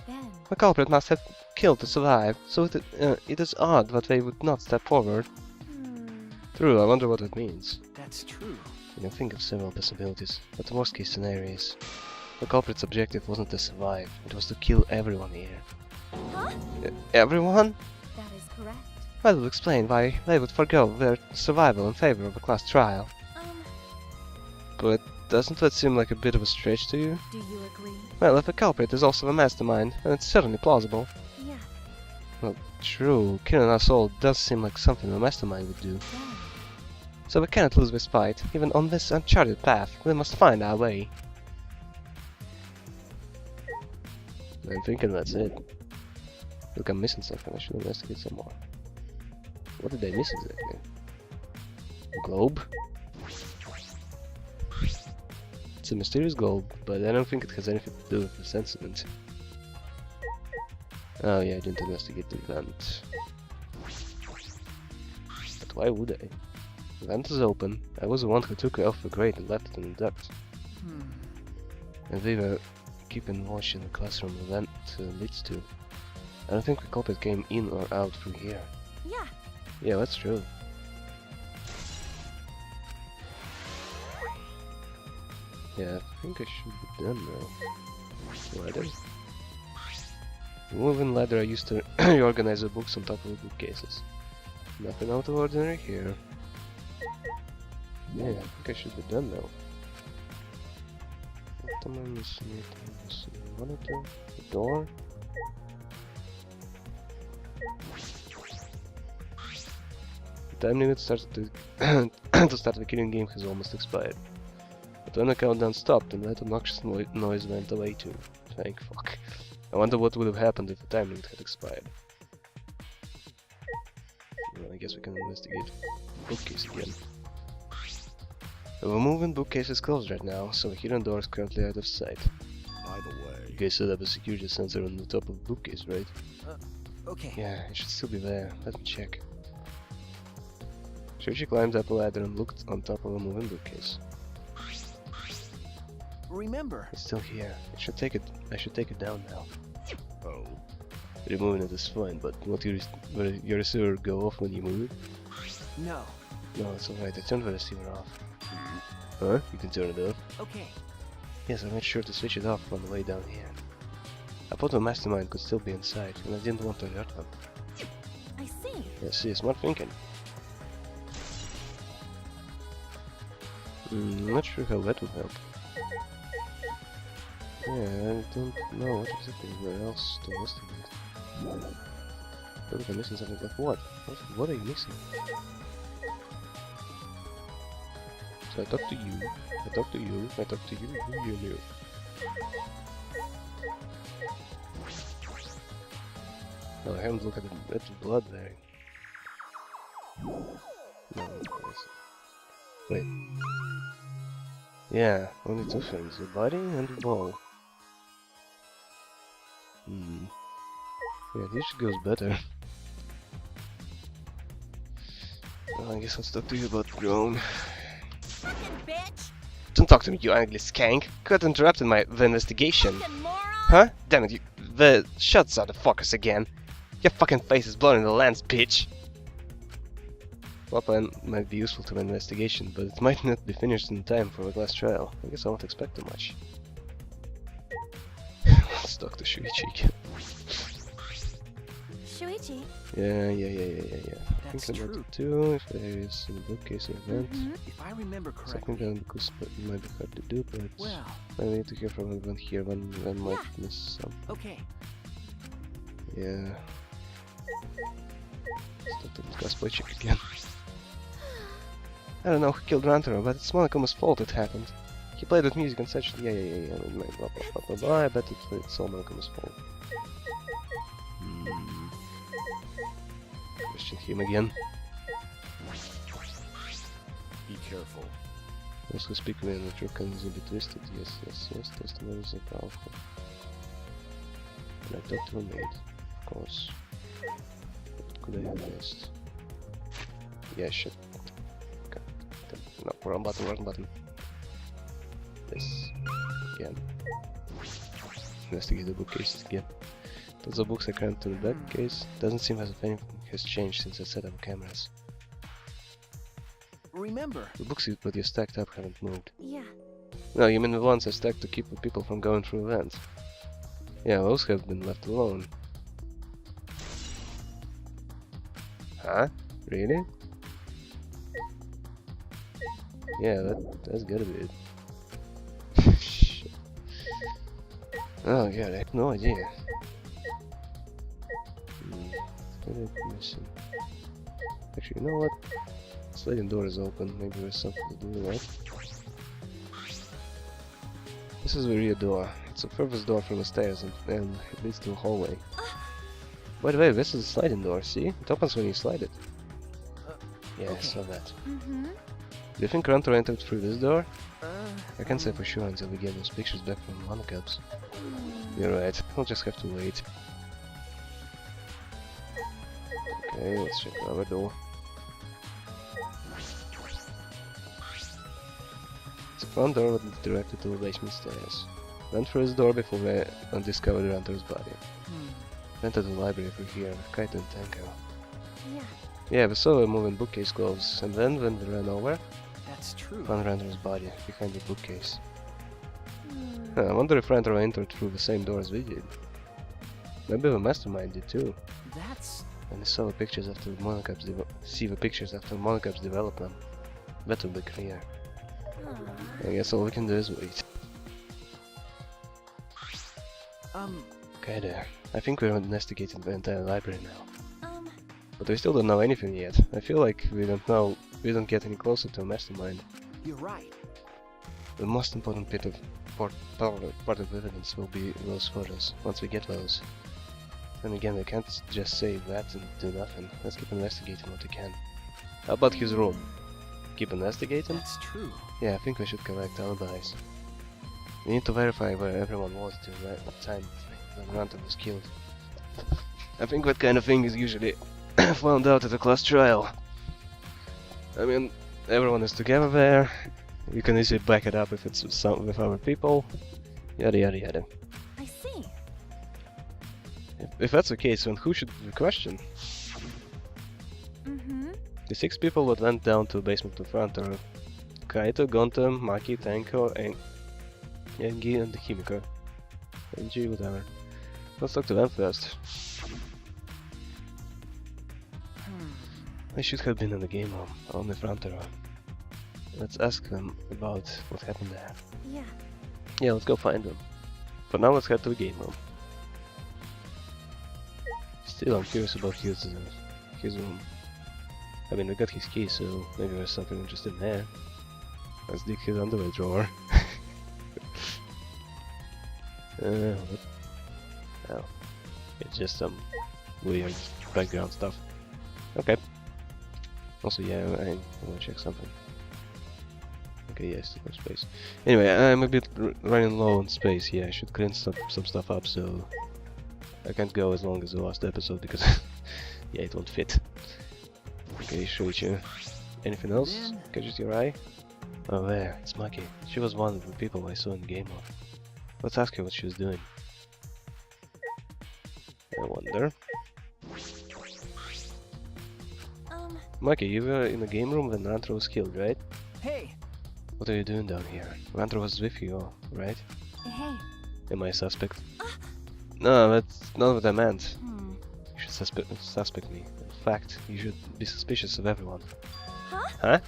Ben. The culprit must have killed to survive, so it is odd that they would not step forward. True, I wonder what it means. That's true. You can think of several possibilities, but the worst case scenario is the culprit's objective wasn't to survive, it was to kill everyone here. Huh? Everyone? That is correct. That would explain why they would forgo their survival in favor of a class trial. But doesn't that seem like a bit of a stretch to you? Do you agree? Well, if the culprit is also the mastermind, then it's certainly plausible. Yeah. Well, true, killing us all does seem like something a mastermind would do. Ben. So we cannot lose this fight, even on this uncharted path. We must find our way. I'm thinking that's it. Look, I'm missing something. I should investigate some more. What did I miss exactly? A globe? It's a mysterious globe, but I don't think it has anything to do with the sentiment. Oh yeah, I didn't investigate the vent. But why would I? The vent is open. I was the one who took it off the grate and left it in the duct. And we were keeping watch in the classroom the vent leads to. I don't think the culprit came in or out through here. Yeah. Yeah, that's true. Yeah, I think I should be done now. Ladder. Moving ladder I used to reorganize the books on top of the bookcases. Nothing out of ordinary here. Yeah, I think I should be done now. Ottomans, monitor, the door. The time limit started to start the killing game has almost expired. But when the countdown stopped, and that obnoxious noise went away too. Thank fuck. I wonder what would have happened if the time limit had expired. Well, I guess we can investigate the bookcase again. The moving bookcase is closed right now, so the hidden door is currently out of sight. By the way, You guys set up a security sensor on the top of the bookcase, right? Okay. Yeah, it should still be there. Let me check. Shuichi climbed up a ladder and looked on top of a moving bookcase. Remember. It's still here. I should take it down now. oh, Removing it is fine, but will your receiver go off when you move it? No. No, it's alright. I turned the receiver off. Huh? You can turn it off. Okay. Yes, I made sure to switch it off on the way down here. I thought the mastermind could still be inside, and I didn't want to hurt them. I see. Yeah, see, smart thinking. Not sure how that would help. Yeah, I don't know what exactly where else to investigate. What if I'm missing something? Like what? What are you missing? So I talk to you, I talk to you, I talk to you, you. No, I haven't looked at the blood there. No, wait. Yeah, only two things, the body and the ball. Yeah, this goes better. Well, I guess I'll talk to you about grown. Frickin' bitch! Don't talk to me, you ugly skank! Could have interrupted the investigation. Frickin' moron! Huh? Damn it, you shuts out the fuckers again. Your fucking face is blown in the lens, bitch! Well, plan might be useful to my investigation, but it might not be finished in time for the last trial. I guess I won't expect too much. Let's talk to Shuichi again. Shuichi? Yeah. I That's think about true. it too, if there is in the bookcase event. If I remember Something correctly. that might be hard to do, but Well, I need to hear from everyone here when might miss some. okay. Yeah. Start to discuss Boychik again. I don't know who killed Rantaro, but it's Monocoma's fault it happened. He played with music and such. Yeah. Blah, blah. I bet it's all Monocoma's fault. Question him again. Be careful. Those who speak when the truth can be twisted. Yes. Testimonies are powerful. And I talked to a maid, of course. What could I have missed? Yeah, shit. Okay. No, wrong button. This. Again. Investigate the bookcases again. Those are books I crammed to the back case. Doesn't seem as if anything has changed since I set up cameras. Remember. The books that you stacked up haven't moved. Yeah. No, you mean the ones I stacked to keep the people from going through events? Yeah, those have been left alone. Huh? Really? Yeah, that's gotta be it. Shit. Oh god, I have no idea. What am I missing? Actually, you know what? Sliding door is open. Maybe there's something to do with that. This is the rear door. It's the furthest door from the stairs and it leads to a hallway. By the way, this is a sliding door, see? It opens when you slide it. Yeah, I okay. saw that. Mm-hmm. Do you think Rantaro entered through this door? I can't say for sure until we get those pictures back from Monocubs. You're right, we'll just have to wait. Okay, let's check the other door. It's a front door that directed to the basement stairs. Went through this door before we undiscovered Rantaro's body. Went to the library through here with Kaito and Tenko. Yeah. Yeah, we saw a moving bookcase close, and then when we ran over, That's true. found Rantaro's body behind the bookcase. I wonder if Rantaro entered through the same door as we did. Maybe the mastermind did too. That's And I saw the pictures after Monocubs develop them. That will be clear. I guess all we can do is wait. Okay there. I think we're investigating the entire library now. But we still don't know anything yet. I feel like we don't get any closer to a mastermind. you're right. The most important part of evidence will be those photos, once we get those. Then again, we can't just say that and do nothing. Let's keep investigating what we can. How about his room? Keep investigating? That's true. Yeah, I think we should collect alibis. We need to verify where everyone was at the time when Ranto was killed. I think that kind of thing is usually found out at a class trial. I mean, everyone is together there. You can easily back it up if it's with other people. Yada yada yada. I see. If that's the case, then who should be questioned? Mm-hmm. The 6 people that went down to the basement in front are Kaito, Gonta, Maki, Tanko, and Gengi, and the Himiko. Genji, whatever. Let's talk to them first. I should have been in the game room, on the front row. Let's ask them about what happened there. Yeah. Yeah, let's go find them. For now, let's head to the game room. Still, I'm curious about his room. I mean, we got his key, so maybe there's something interesting there. Let's dig his underwear drawer. What? Oh, it's just some weird background stuff. Okay. Also, yeah, I want to check something. Okay, yes, no space. Anyway, I'm a bit running low on space here. I should clean some stuff up, so I can't go as long as the last episode because yeah, it won't fit. Okay, Shuichi. Anything else catches your eye? Oh, there, it's Maki. She was one of the people I saw in the game off. Let's ask her what she was doing. I wonder. Maki, you were in the game room when Rantro was killed, right? Hey! What are you doing down here? Rantro was with you, right? Hey. Am I a suspect? No, that's not what I meant. You should suspect me. In fact, you should be suspicious of everyone. Huh? Huh?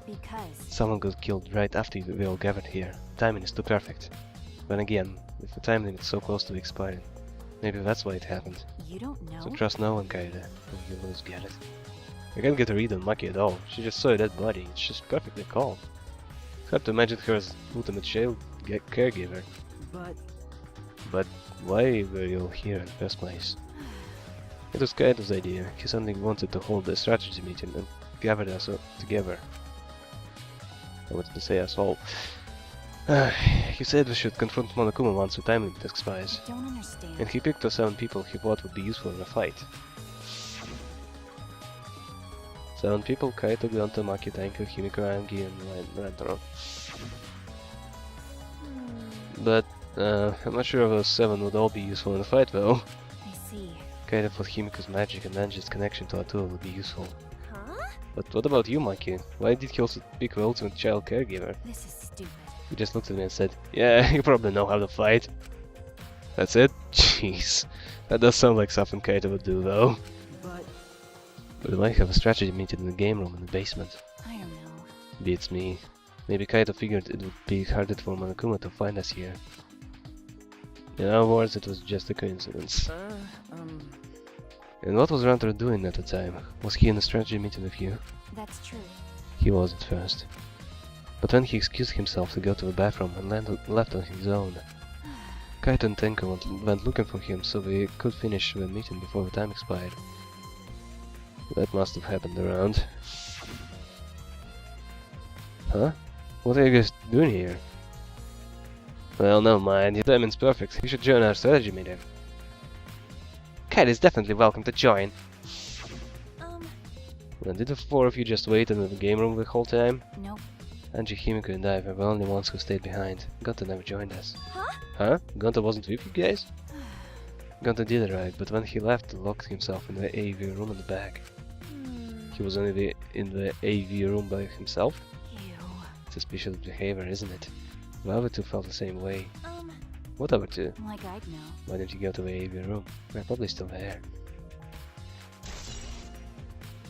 Because. Someone got killed right after we all gathered here. Timing is too perfect. Then again, with the time limit so close to expiring, maybe that's why it happened. You don't know? So trust no one, Kaito, when you lose get it. I can't get a read on Maki at all. She just saw a dead body. It's just perfectly calm. It's hard to imagine her as ultimate caregiver. But why were you all here in the first place? It was Kaito's idea. He suddenly wanted to hold a strategy meeting and gathered us all together. I wanted to say us all. He said we should confront Monokuma once the time limit expires. I don't understand. And he picked the 7 people he thought would be useful in a fight. 7 people: Kaito, Gonta, Maki, Tanko, Himiko, Angie, and Rantaro. But I'm not sure if those 7 would all be useful in a fight though. I see. Kaito thought Himiko's magic and Anji's connection to Atua would be useful. Huh? But what about you, Maki? Why did he also pick the ultimate child caregiver? This is stupid. He just looked at me and said, "Yeah, you probably know how to fight." That's it? Jeez. That does sound like something Kaito would do though. But we might have a strategy meeting in the game room in the basement. I don't know. Beats me. Maybe Kaito figured it would be harder for Monokuma to find us here. In other words, it was just a coincidence. And what was Rantaro doing at the time? Was he in a strategy meeting with you? That's true. He was at first. But then he excused himself to go to the bathroom and left on his own. Kaito and Tenko went looking for him so we could finish the meeting before the time expired. That must have happened around. Huh? What are you guys doing here? Well, never mind. Your timing's perfect. You should join our strategy meeting. Kaito is definitely welcome to join. Well, did the 4 of you just wait in the game room the whole time? Nope. Anji, Himiko, and I were the only ones who stayed behind. Gonta never joined us. Huh? Huh? Gonta wasn't with you guys? Gonta did arrive, but when he left, locked himself in the AV room in the back. He was only in the AV room by himself? Ew. Suspicious behavior, isn't it? The other 2 felt the same way. What other 2? Like I'd know. Why didn't you go to the AV room? They're probably still there.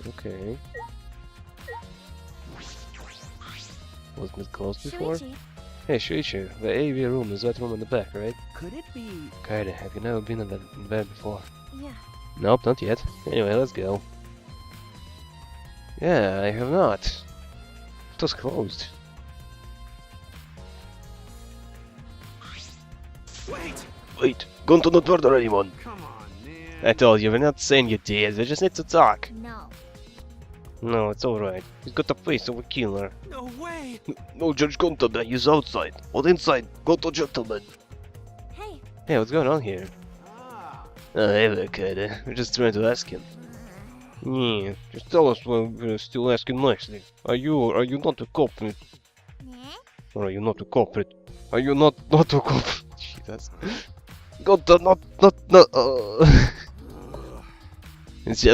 Okay. Wasn't it closed before? Shuichi. Hey Shuichi, the AV room is that room in the back, right? Could it be? Kaito, have you never been in there before? Yeah. Nope, not yet. Anyway, let's go. Yeah, I have not. It was closed. Wait, Gonta not murder anyone. Come on, man. I told you, we're not saying you did, we just need to talk. No. No, it's alright. He's got the face of a killer. No way. No, Judge Gonta, man, he's outside. Or inside, Gonta gentleman. Hey. Hey, what's going on here? Oh, hey there, Kaito. We're just trying to ask him. Yeah, just tell us why we're still asking nicely. Are you not a culprit? Or are you not a culprit? Are you not a culprit? Jesus. Gonta, not. It's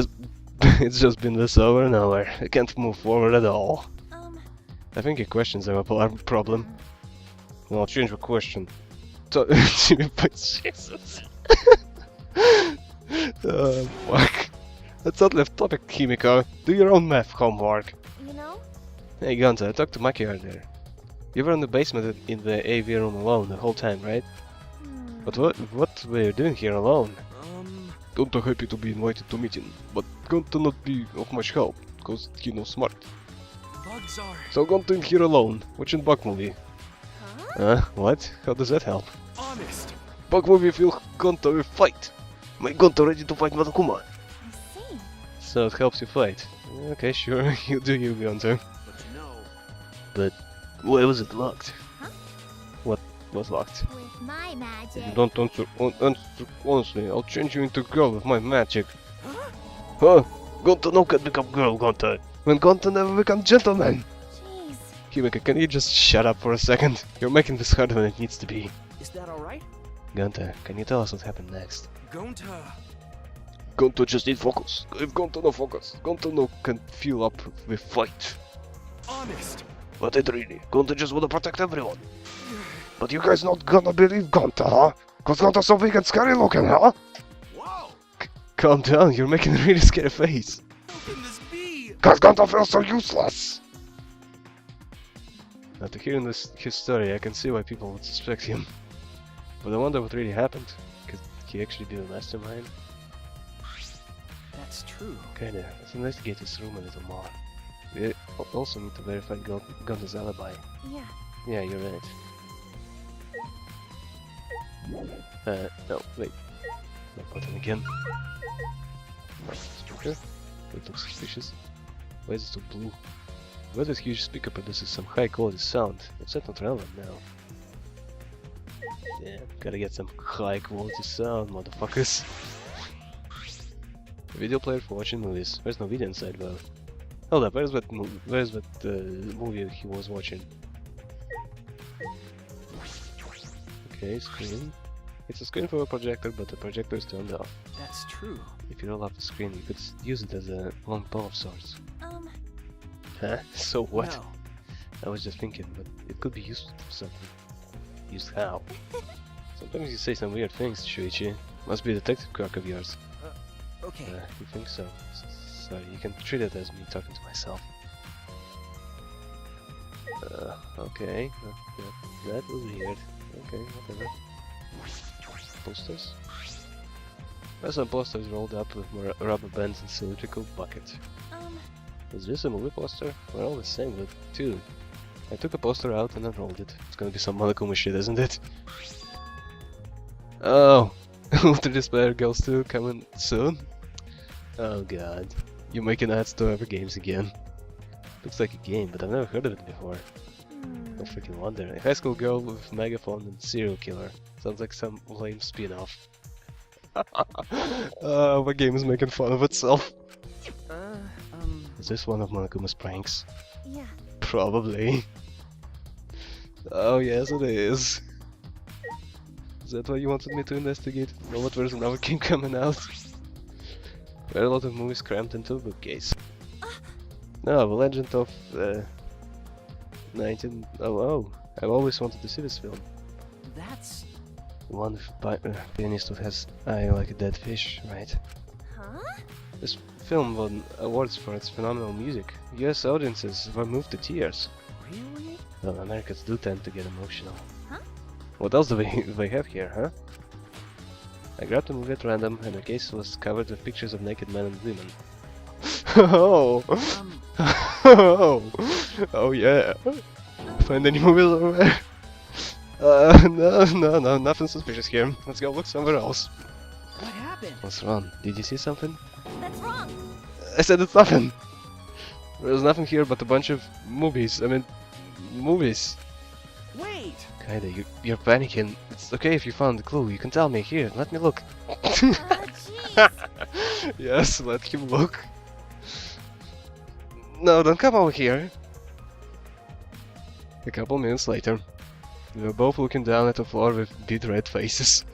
it's just been this over and over. I can't move forward at all. I think your questions are a problem. No, I'll change the question. Jesus. Fuck. That's not left topic, Kimiko. Do your own math homework. You know? Hey, Gonta, I talked to Maki earlier. You were in the basement in the AV room alone the whole time, right? But what were you doing here alone? Gonta happy to be invited to meeting, but Gonta not be of much help, cause he no smart. Bugs are So Gonta in here alone, watching bug movie. Huh? What? How does that help? honest. Bug movie feel Gonta will fight. My Gonta ready to fight Monokuma. I see. So it helps you fight. Okay, sure, you do you, Gonta. But you know, But why was it locked? Huh? What was locked? With my magic. If you don't answer honestly, I'll change you into a girl with my magic. Huh? Gonta no can become girl, Gonta. When Gonta never become gentleman. Jeez. Himeka, can you just shut up for a second? You're making this harder than it needs to be. Is that alright? Gonta, can you tell us what happened next? Gonta. Gonta just need focus. If Gonta no focus, Gonta no can feel up with fight. Honest. But it really, Gonta just wanna protect everyone. But you guys not gonna believe Gonta, huh? Cause Gonta's so big and scary looking, huh? Wow. Calm down, you're making a really scary face. How can this be? Cause Gonta feels so useless! After hearing his story, I can see why people would suspect him. But I wonder what really happened. Could he actually be the mastermind? That's true. Kinda. Let's investigate his room a little more. We also need to verify Gonta's alibi. Yeah. Yeah, you're right. No, wait. That button again. Speaker? It looks suspicious. Why is it so blue? Why this huge speaker produces some high quality sound? It's not relevant now. Yeah, gotta get some high quality sound, motherfuckers. Video player for watching movies. There's no video inside though. Hold up, where's that movie he was watching? Okay, screen. It's a screen for a projector, but the projector is turned off. That's true. If you roll up the screen, you could use it as a long bow of sorts. Huh? So what? No. I was just thinking, but it could be used for something. Used how? Sometimes you say some weird things, Shuichi. Must be a detective quirk of yours. Okay. You think so? Sorry, you can treat it as me talking to myself. Okay. That was weird. Okay, whatever. Posters? There's some posters rolled up with more rubber bands and cylindrical bucket. Is this a movie poster? We're all the same, but dude. I took a poster out and unrolled it. It's gonna be some Monokuma shit, isn't it? Oh! Ultra Despair Girls 2 coming soon? Oh god. You're making ads to other games again. Looks like a game, but I've never heard of it before. No freaking wonder. A high school girl with megaphone and serial killer. Sounds like some lame spin-off. My game is making fun of itself. Is this one of Monokuma's pranks? Yeah. Probably. Oh yes it is. Is that why you wanted me to investigate? Know what there's another game coming out? There are a lot of movies crammed into a bookcase. No, The Legend of 1900. I've always wanted to see this film. That's... The one with pianist who has eye like a dead fish, right? Huh? This film won awards for its phenomenal music. US audiences were moved to tears. Really? Well, Americans do tend to get emotional. Huh? What else do they have here, huh? I grabbed a movie at random, and the case was covered with pictures of naked men and women. Oh! Oh! Oh yeah! Find any movies over there? No, nothing suspicious here. Let's go look somewhere else. What happened? What's wrong? Did you see something? That's wrong. I said it's nothing! There's nothing here but a bunch of movies. I mean, movies. Wait! Kaito, you're panicking. It's okay if you found the clue. You can tell me. Here, let me look. Jeez. Yes, let him look. No, don't come over here. A couple minutes later, we were both looking down at the floor with big red faces.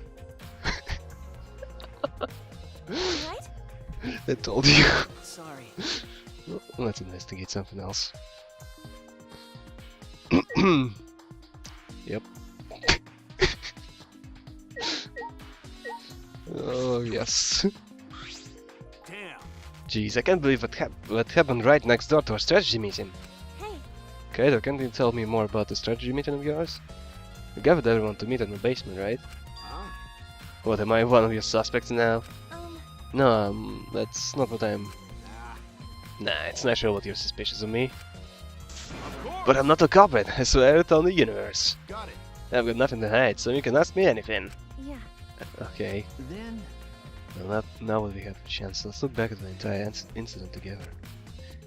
I told you. Sorry. Let's investigate something else. Yep. Oh yes. Damn. Jeez, I can't believe what happened right next door to our strategy meeting. Hey, Kaito, can you tell me more about the strategy meeting of yours? You gathered everyone to meet in the basement, right? Huh? What, am I one of your suspects now? um, No, that's not what I'm... Ah, Nah, it's natural what you're suspicious of me. Of course. But I'm not a culprit, I swear it on the universe. Got it. I've got nothing to hide, so you can ask me anything. yeah. Okay, then well now that we have a chance, let's look back at the entire incident together.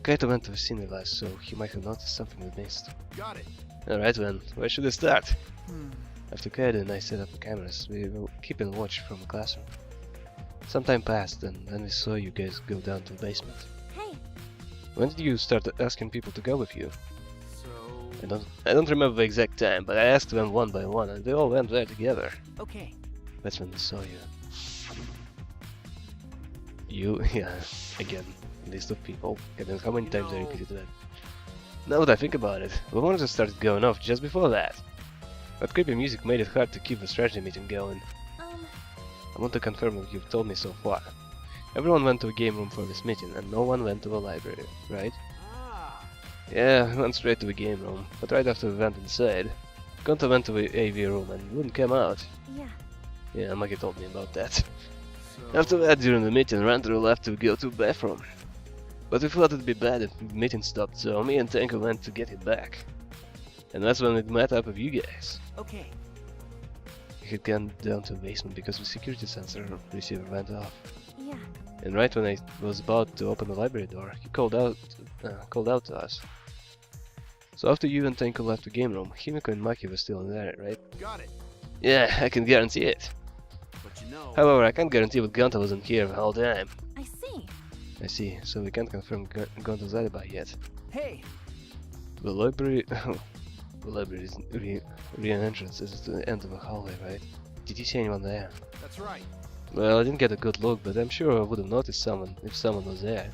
Kaito went to the scene with us, so he might have noticed something we missed. Got it. Alright then, where should I start? hmm. After Kaito and I set up the cameras, we were keeping watch from the classroom. Some time passed, and then we saw you guys go down to the basement. Hey, When did you start asking people to go with you? So. I don't remember the exact time, but I asked them one by one, and they all went there together. Okay. That's when we saw you. You, yeah, again, list of people. And then how many times I repeated that? Now that I think about it, the monitor started going off just before that. That creepy music made it hard to keep the strategy meeting going. I want to confirm what you've told me so far. Everyone went to a game room for this meeting, and no one went to the library, right? Ah. Yeah, we went straight to the game room, but right after we went inside, Gonta went to the AV room and wouldn't come out. yeah. Yeah, Maki told me about that. So. After that, during the meeting, Randall left to go to the bathroom. But we thought it'd be bad if the meeting stopped, so me and Tanko went to get him back. And that's when we met up with you guys. Okay. We had gone down to the basement because the security sensor receiver went off. Yeah. And right when I was about to open the library door, he called out to us. So after you and Tanko left the game room, Himiko and Maki were still in there, right? Got it. Yeah, I can guarantee it. But you know. However, I can't guarantee that Gonta wasn't here the whole time. I see. I see, so we can't confirm Gonta's alibi yet. Hey. The library... the library's rear entrance is at the end of the hallway, right? Did you see anyone there? That's right. Well, I didn't get a good look, but I'm sure I would have noticed someone if someone was there.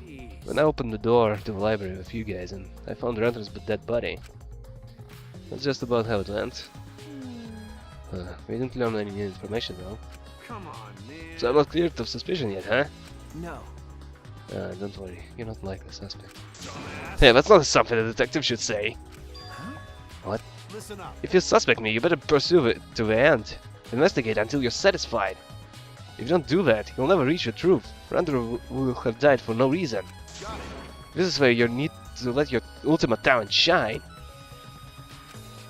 Jeez. When I opened the door to the library with you guys, and I found the entrance with dead body. That's just about how it went. We didn't learn any new information though. Come on, man. So I'm not cleared of suspicion yet, huh? No. Don't worry, you're not like the suspect. Dumbass. Hey, that's not something a detective should say. Listen up. If you suspect me, you better pursue it to the end. Investigate until you're satisfied. If you don't do that, you'll never reach the truth. Randall will have died for no reason. Got it. This is where you need to let your ultimate talent shine.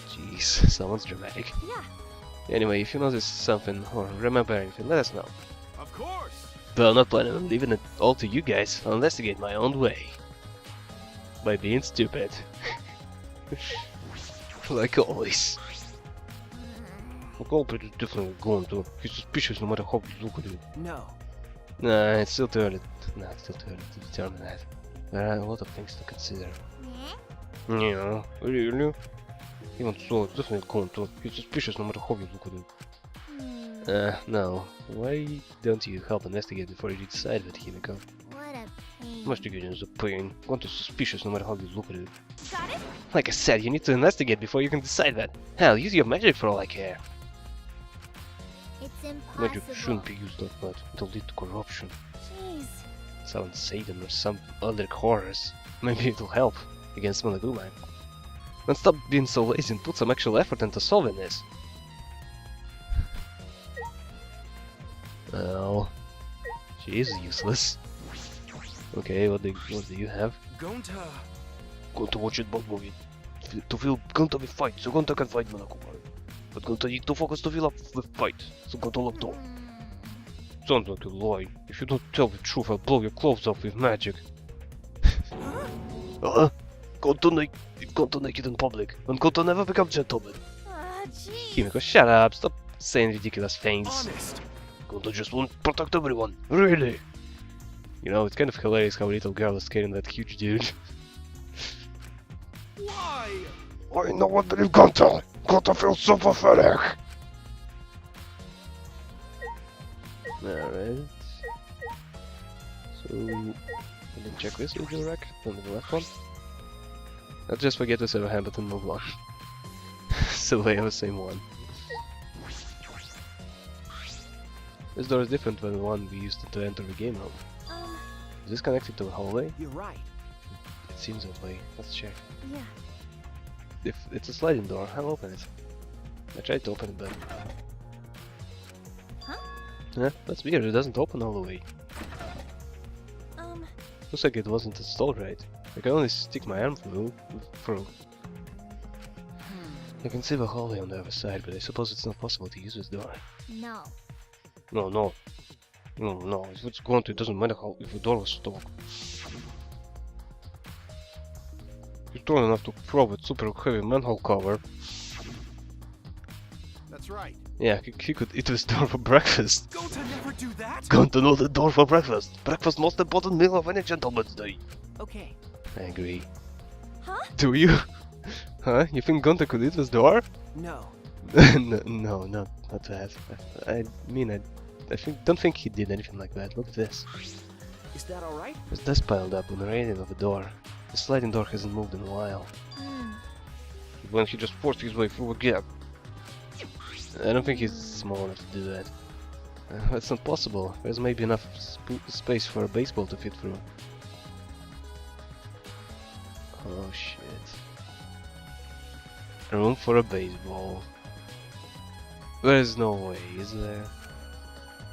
Jeez, someone's dramatic. Yeah. Anyway, if you notice something or remember anything, let us know. Of course. But I'm not planning on leaving it all to you guys. I'll investigate my own way. By being stupid. Like always. The culprit is definitely going to. He's suspicious no matter how you look at him. No. Nah, it's still too early. Nah, it's still too early to determine that. There are a lot of things to consider. Yeah, really? Even so, it's definitely going to. He's suspicious no matter how you look at him. No. Why don't you help investigate before you decide that, Himiko? What a pain. Investigating is a pain. Going to suspicious no matter how you look at it. Got it? Like I said, you need to investigate before you can decide that. Hell, use your magic for all I care. It's Magic impossible. shouldn't be used like that. It'll lead to corruption. Jeez. Summon Satan or some other horrors. Maybe it'll help against Monaguma. Then stop being so lazy and put some actual effort into solving this. Well, she is useless. Okay, what do you have? Gonta. Gonta watch it bug movie. To feel Gonta will fight, so Gonta can fight Monaguma. But Gonta need to focus to fill up the fight, so Gonta locked door. Sounds like a lie. If you don't tell the truth, I'll blow your clothes off with magic. Gonta naked in public, and Gonta never become gentleman. Jeez. Himiko, shut up, stop saying ridiculous things. Honest. Gonta just won't protect everyone, really. You know, it's kind of hilarious how a little girl is scaring that huge dude. Why? I know what believe Gonta! Gonta feels so pathetic! Alright. And then check this usual rack on the left one. I'll just forget to save a hand button and move on. So I have the same one. This door is different than the one we used to enter the game room. Is this connected to a hallway? You're right. It seems that way. Let's check. Yeah. If it's a sliding door, I'll open it. I tried to open it, but... Huh? Yeah, that's weird. It doesn't open all the way. Looks like it wasn't installed right. I can only stick my arm through. I can see the hallway on the other side, but I suppose it's not possible to use this door. No. No. If it's going to, it doesn't matter how if the door was stuck. You're tall enough to throw with super heavy manhole cover. That's right. Yeah, he could eat this door for breakfast. Go to never do that. Going to know the door for breakfast. Breakfast most important meal of any gentleman's day. Okay. I agree. Huh? Do you? Huh? You think Gunter could eat this door? No. No, not that. I mean, I don't think he did anything like that. Look at this. Is that alright? There's dust piled up on the railing of the door. The sliding door hasn't moved in a while. When he just forced his way through a gap. I don't think he's small enough to do that. That's not possible. There's maybe enough space for a baseball to fit through. Oh shit. Room for a baseball. There is no way, is there?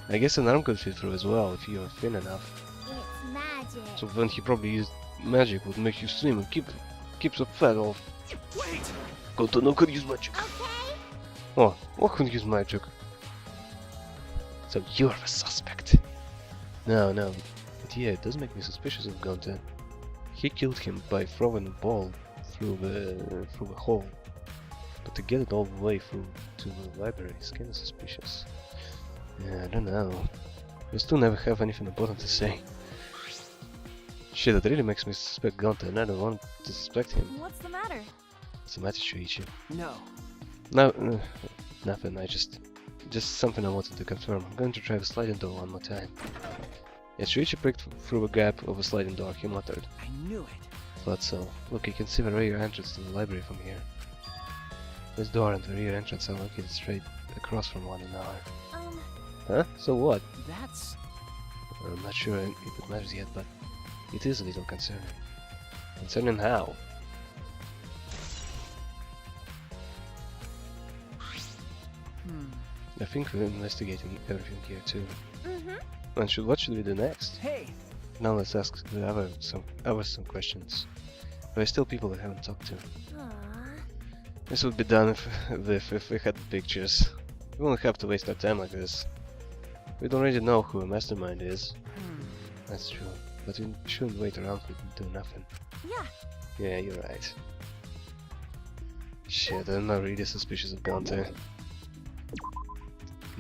I guess an arm could fit through as well if you are thin enough. It's magic. So then he probably used magic would make you slim and keep the fat off. Wait. Goto could use magic. Okay. Oh, what could use magic? So you're the suspect. No. But yeah, it does make me suspicious of Gunter. He killed him by throwing a ball through the hole. But to get it all the way through to the library is kinda suspicious. Yeah, I don't know. We still never have anything important to say. Shit, that really makes me suspect Gunter, and I don't want to suspect him. What's the matter? What's the matter, Shuichi? No. No, nothing, just something I wanted to confirm. I'm going to try the sliding door one more time. Yeah, Shuichi pricked through a gap of a sliding door, he muttered. I knew it. Thought so. Look, you can see the rear entrance to the library from here. This door and the rear entrance are located straight across from one another. Huh? So what? That's... I'm not sure if it matters yet, but it is a little concerning. Concerning how? I think we're investigating everything here too. And what should we do next? Hey! Now let's ask the other some questions. There are still people we haven't talked to. This would be done if we had the pictures. We won't have to waste our time like this. We don't really know who a mastermind is. That's true. But we shouldn't wait around to do nothing. Yeah, you're right. Shit, I'm not really suspicious of Gunter.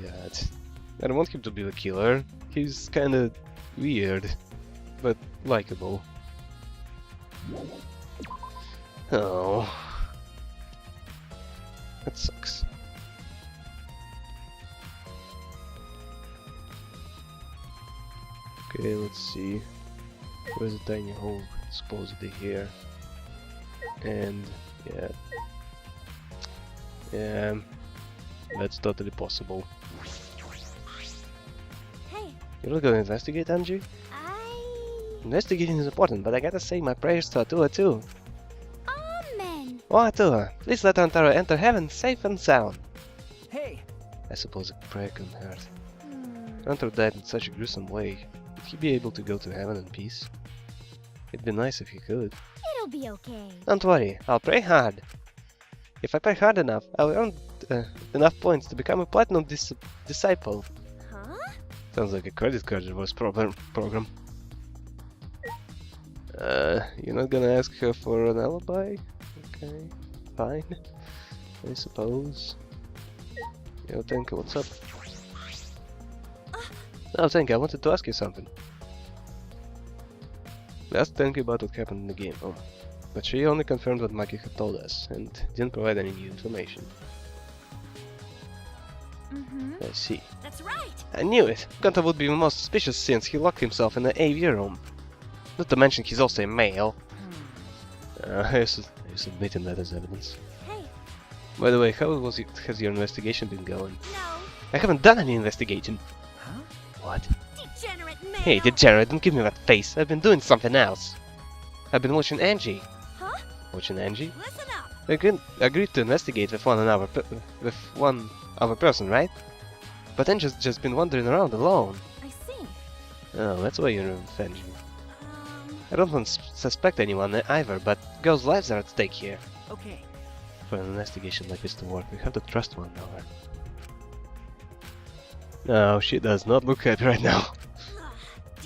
God. I don't want him to be the killer. He's kinda weird, but likable. Oh. That sucks. Okay, let's see. There's a tiny hole supposedly here. And yeah, that's totally possible. Hey, You're not gonna investigate, Angie? Investigating is important, but I gotta say my prayers to Atua too. Amen. Oh Atua, please let Antara enter heaven safe and sound. Hey! I suppose a prayer couldn't hurt. Antara died in such a gruesome way. Would he be able to go to heaven in peace? It'd be nice if he could. It'll be okay. Don't worry, I'll pray hard. If I pray hard enough, I'll earn enough points to become a platinum disciple. Huh? Sounds like a credit card reverse program. You're not gonna ask her for an alibi? Okay, fine. I suppose. Yo, Tenka, what's up? Oh, Tenka, I wanted to ask you something. We asked Tenka about what happened in the game, but she only confirmed what Maki had told us, and didn't provide any new information. Mm-hmm. I see. That's right. I knew it! Kaito would be most suspicious since he locked himself in the AV room. Not to mention he's also a male. I submitting that as evidence. Hey, By the way, has your investigation been going? no. I haven't done any investigation. Huh? What? Degenerate male. Hey, degenerate, don't give me that face. I've been doing something else. I've been watching Angie. Huh? Watching Angie? Listen up. We agreed to investigate with one other person, right? But Angie's just been wandering around alone. I see. Oh, that's why you're avenging. Um, I don't suspect anyone either, but girls' lives are at stake here. Okay. For an investigation like this to work, we have to trust one another. No, she does not look happy right now.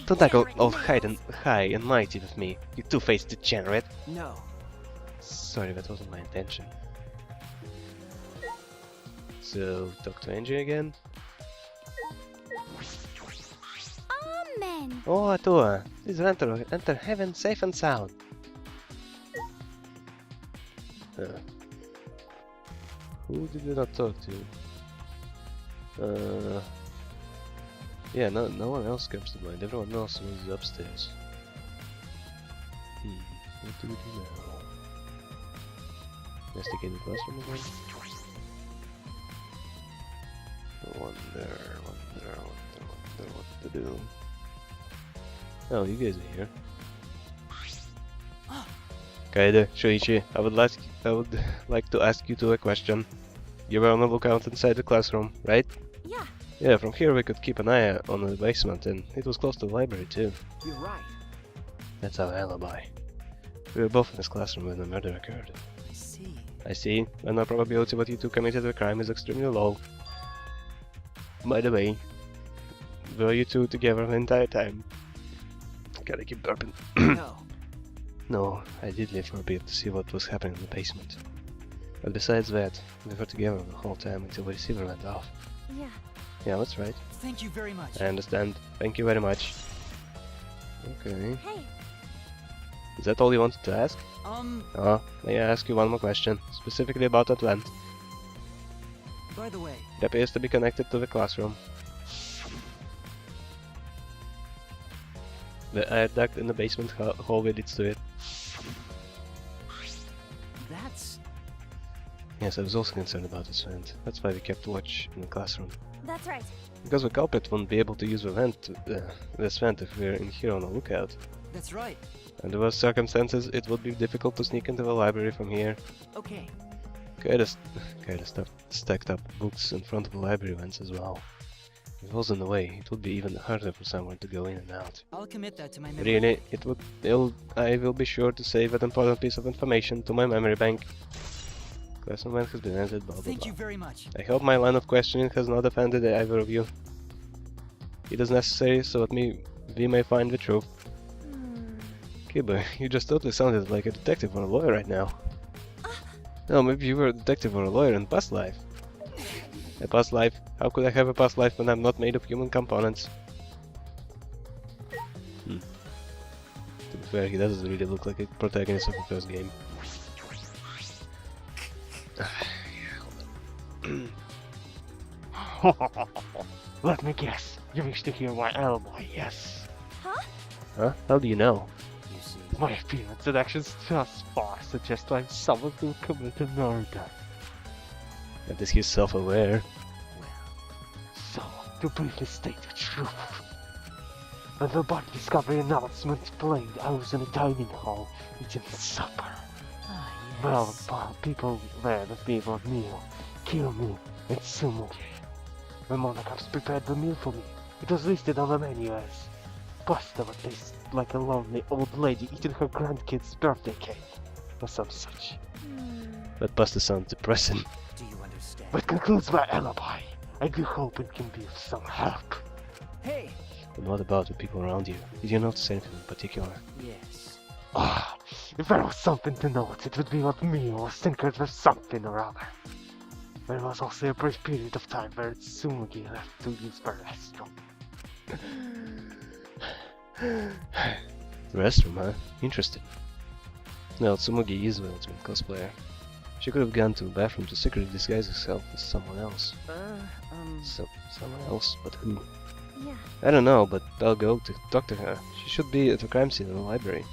Don't act all high and mighty with me, you two-faced degenerate. No. Sorry, that wasn't my intention. So, talk to Angie again. Amen. Oh, Atua, please enter heaven safe and sound. Who did we not talk to? Yeah, no one else comes to mind. Everyone else was upstairs. What do we do now? Investigate the classroom again? Wonder what to do. Oh, you guys are here. Kaito, Shoichi, I would like to ask you two a question. You were on the lookout inside the classroom, right? Yeah. Yeah, from here we could keep an eye on the basement, and it was close to the library too. You're right. That's our alibi. We were both in this classroom when the murder occurred. I see. I see, and the probability that you two committed the crime is extremely low. By the way, were you two together the entire time? Gotta keep burping. No. No, I did leave for a bit to see what was happening in the basement. But besides that, we were together the whole time until the receiver went off. Yeah. Yeah, that's right. Thank you very much. I understand. Thank you very much. Okay. Hey. Is that all you wanted to ask? May I ask you one more question, specifically about that vent? By the way, It appears to be connected to the classroom. The air duct in the basement hallway leads to it. that's... Yes, I was also concerned about this vent. That's why we kept watch in the classroom. That's right. Because the culprit won't be able to use this vent if we're in here on the lookout. That's right. Under those circumstances, it would be difficult to sneak into the library from here. Okay. Kaito stacked up books in front of the library vents as well. If it was in the way, it would be even harder for someone to go in and out. I'll commit that to my memory. Really, I will be sure to save that important piece of information to my memory bank. Classroom vent has been entered, blah blah Thank blah. you very much. I hope my line of questioning has not offended either of you. It is necessary so that we may find the truth. Kiba, you just totally sounded like a detective or a lawyer right now. No, maybe you were a detective or a lawyer in past life. A past life? How could I have a past life when I'm not made of human components? To be fair, he doesn't really look like a protagonist of the first game. Let me guess. You wish to hear my alibi, yes? Huh? How do you know? You see. My appearance and actions thus far suggest I'm someone who committed a murder. That is he's self-aware. Well, So, to briefly state the truth. When the body discovery announcement played, I was in a dining hall eating supper. yes. Well, people there with me for a meal. Kiyomi and Sumugi. The Monacops prepared the meal for me. It was listed on the menu as pasta that tastes like a lonely old lady eating her grandkid's birthday cake, or some such. That pasta sounds depressing. Do you understand? That concludes my alibi. I do hope it can be of some help. Hey! And what about the people around you? Did you notice anything in particular? Yes. Ah, if there was something to note, it would be that Mio was tinkered with something or other. There was also a brief period of time where Tsumugi left to use the restroom. The restroom, huh? Interesting. Well, Tsumugi is an ultimate cosplayer. She could have gone to the bathroom to secretly disguise herself as someone else. Someone else, but who? Yeah. I don't know, but I'll go to talk to her. She should be at the crime scene in the library.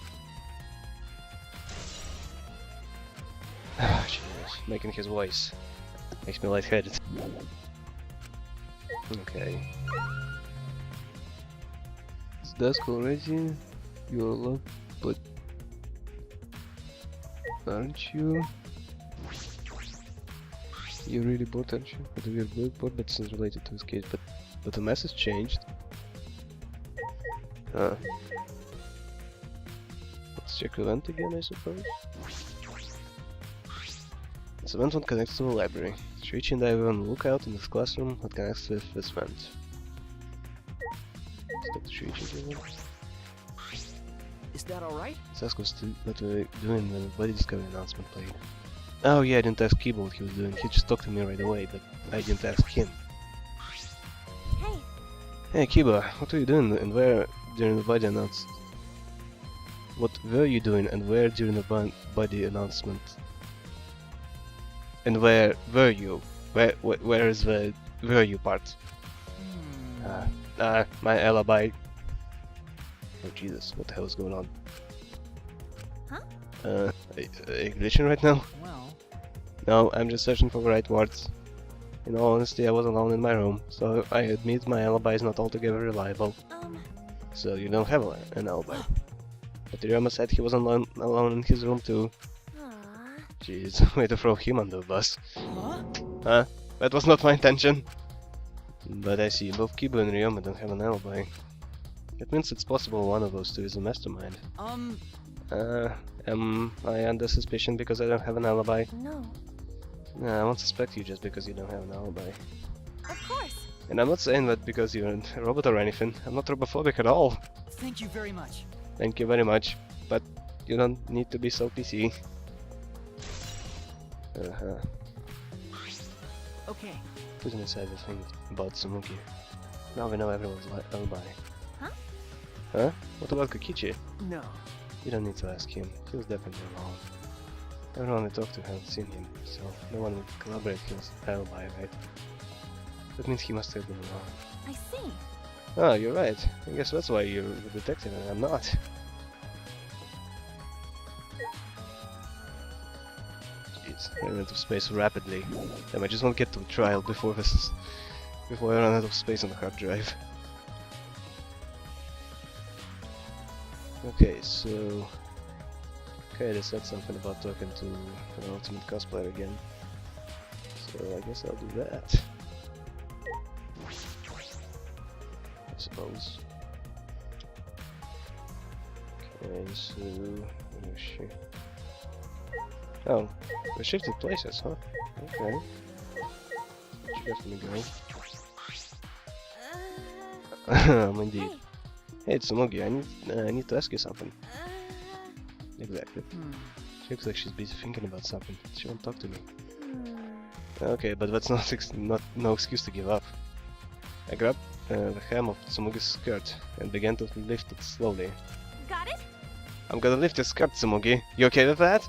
Ah, Jesus, making his voice makes me lightheaded. Okay. It's dusk already. You're alone, but aren't you? You're really bored, aren't you? With a weird blackboard, but it's not related to his case. But the mess has changed. Let's check the vent again, I suppose. It's a vent that connects to the library. Shuichi and I were on the lookout in this classroom that connects with this vent. Is that the Shuichi again? Is that alright? Let's ask what we were doing when the body discovery announcement played. Oh yeah, I didn't ask Kibo what he was doing. He just talked to me right away, but I didn't ask him. Hey, Hey Kiba, what were you doing and where during the body announcement? What were you doing and where during the body announcement? And where were you? Where is the were you part? My alibi. Oh Jesus, what the hell is going on? Huh? Are you glitching right now? Well, No, I'm just searching for the right words. In all honesty, I was alone in my room, so I admit my alibi is not altogether reliable. So you don't have an alibi. But Ryoma said he was alone in his room too. aw. Jeez, way to throw him under the bus. huh? Huh? That was not my intention. But I see both Kiba and Ryoma don't have an alibi. It means it's possible one of those two is a mastermind. Am I under suspicion because I don't have an alibi? No, Nah, I won't suspect you just because you don't have an alibi. of course. And I'm not saying that because you're a robot or anything. I'm not robophobic at all. Thank you very much. Thank you very much. But you don't need to be so PC. Okay. Put inside the thing about Samuki. Now we know everyone's alibi. Huh? Huh? What about Kokichi? No. You don't need to ask him. He was definitely alone. Everyone I talked to hasn't seen him, so no one would collaborate his alibi, right? That means he must have been alone. I see. Ah, you're right. I guess that's why you're the detective and I'm not. Jeez, I ran out of space rapidly. Damn, I just want to get to the trial before I run out of space on the hard drive. Okay, so Kaito said something about talking to an ultimate cosplayer again. So I guess I'll do that. I suppose. Okay, so where is she? Oh, we shifted places, huh? Okay. She left me go. Indeed. Hey. Hey, Tsumogi, I need to ask you something. Exactly. She looks like she's busy thinking about something. She won't talk to me. Okay, but that's not no excuse to give up. I grabbed the hem of Tsumugi's skirt and began to lift it slowly. Got it? I'm gonna lift your skirt, Tsumugi. You okay with that?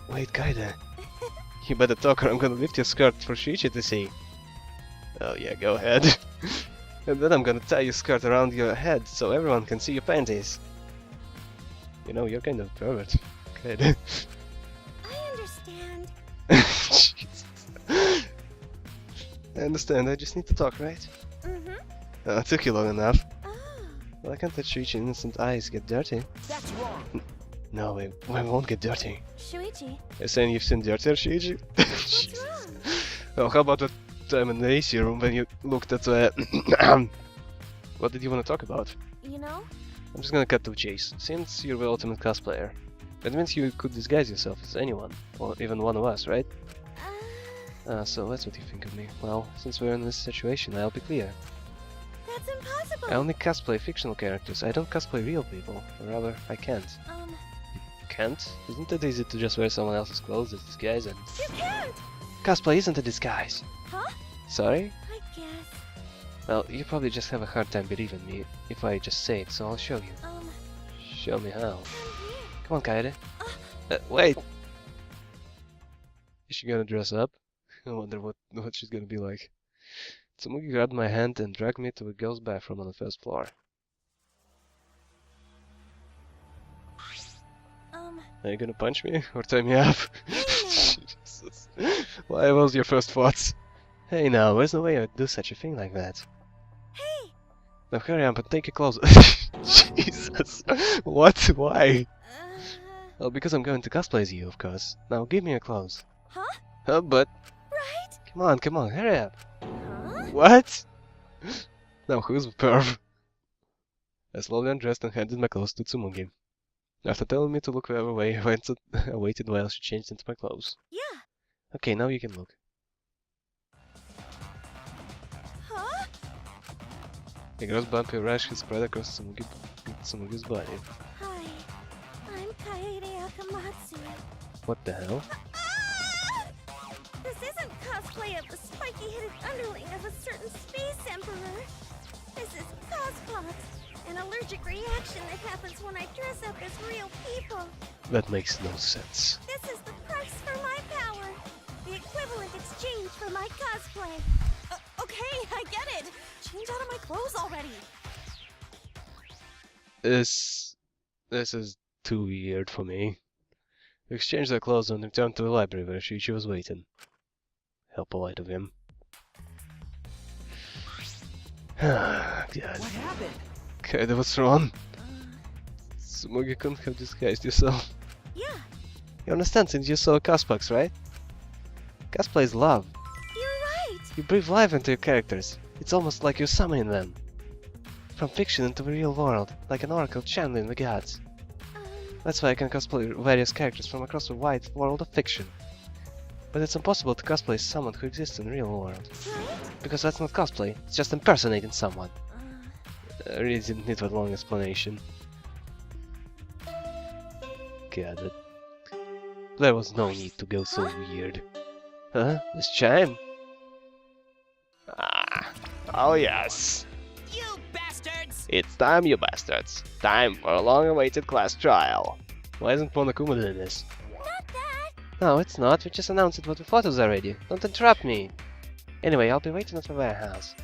Wait, Kaida. You better talk or I'm gonna lift your skirt for Shuichi to see. Oh yeah, go ahead. And then I'm gonna tie your skirt around your head so everyone can see your panties. You know, you're kind of a pervert. Good. I understand. Jesus. I understand, I just need to talk, right? Mm-hmm. It took you long enough. Oh. Well, I can't let Shuichi's innocent eyes get dirty. That's wrong. No, we won't get dirty. Shuichi, You're saying you've seen dirtier, Shuichi? what's wrong? Well, how about the time in the AC room when you looked at what did you want to talk about? You know? I'm just gonna cut to the chase. Since you're the ultimate cosplayer, that means you could disguise yourself as anyone, or even one of us, right? So that's what you think of me. Well, since we're in this situation, I'll be clear. That's impossible. I only cosplay fictional characters. I don't cosplay real people, or rather, I can't. Can't? Isn't it easy to just wear someone else's clothes as disguise and... You can't! Cosplay isn't a disguise! Huh? Sorry? I guess. Well, you probably just have a hard time believing me if I just say it, so I'll show you. Show me how. I'm here. Come on, Kaede. Wait! she gonna dress up? I wonder what she's gonna be like. Tsumugi grabbed my hand and dragged me to a girl's bathroom on the first floor. Are you gonna punch me or tie me up? Jesus. Why was your first thoughts? Hey now, there's no way I'd do such a thing like that. Hey! Now hurry up and take your clothes. Jesus. What? Why? Well, because I'm going to cosplay as you, of course. Now give me your clothes. Huh? But... Right? Come on, hurry up. Huh? What? Now who's the perv? I slowly undressed and handed my clothes to Tsumugi. After telling me to look the other way, I waited while she changed into my clothes. Yeah. Okay, now you can look. Huh? A gross bumpy rash had spread across Tsumugi's body. Hi. I'm Kaito Akamatsu. What the hell? Ah! This isn't cosplay of the spiky-headed underling of a certain space emperor. This is cospox, an allergic reaction that happens when I dress up as real people. That makes no sense. This is the price for my power. The equivalent exchange for my cosplay. Okay, I get it. Change out of my clothes already. This is too weird for me. We exchanged our clothes and returned to the library where she was waiting. How polite of him. God. What happened? Kaito, what's wrong? Tsumugi couldn't have disguised yourself. Yeah, You understand since you saw Cosplax, right? Cosplay is love. you're right. You breathe life into your characters. It's almost like you're summoning them. From fiction into the real world, like an oracle channeling the gods. That's why I can cosplay various characters from across the wide world of fiction. But it's impossible to cosplay someone who exists in the real world. Right? Because that's not cosplay, it's just impersonating someone. I really didn't need that long explanation. Got it. There was no need to go so weird. Huh? This chime? Ah, oh yes. You bastards! It's time, you bastards. Time for a long-awaited class trial. Why isn't Monokuma doing this? Not that. No, it's not. We just announced it with the photos already. Don't interrupt me. Anyway, I'll be waiting at the warehouse.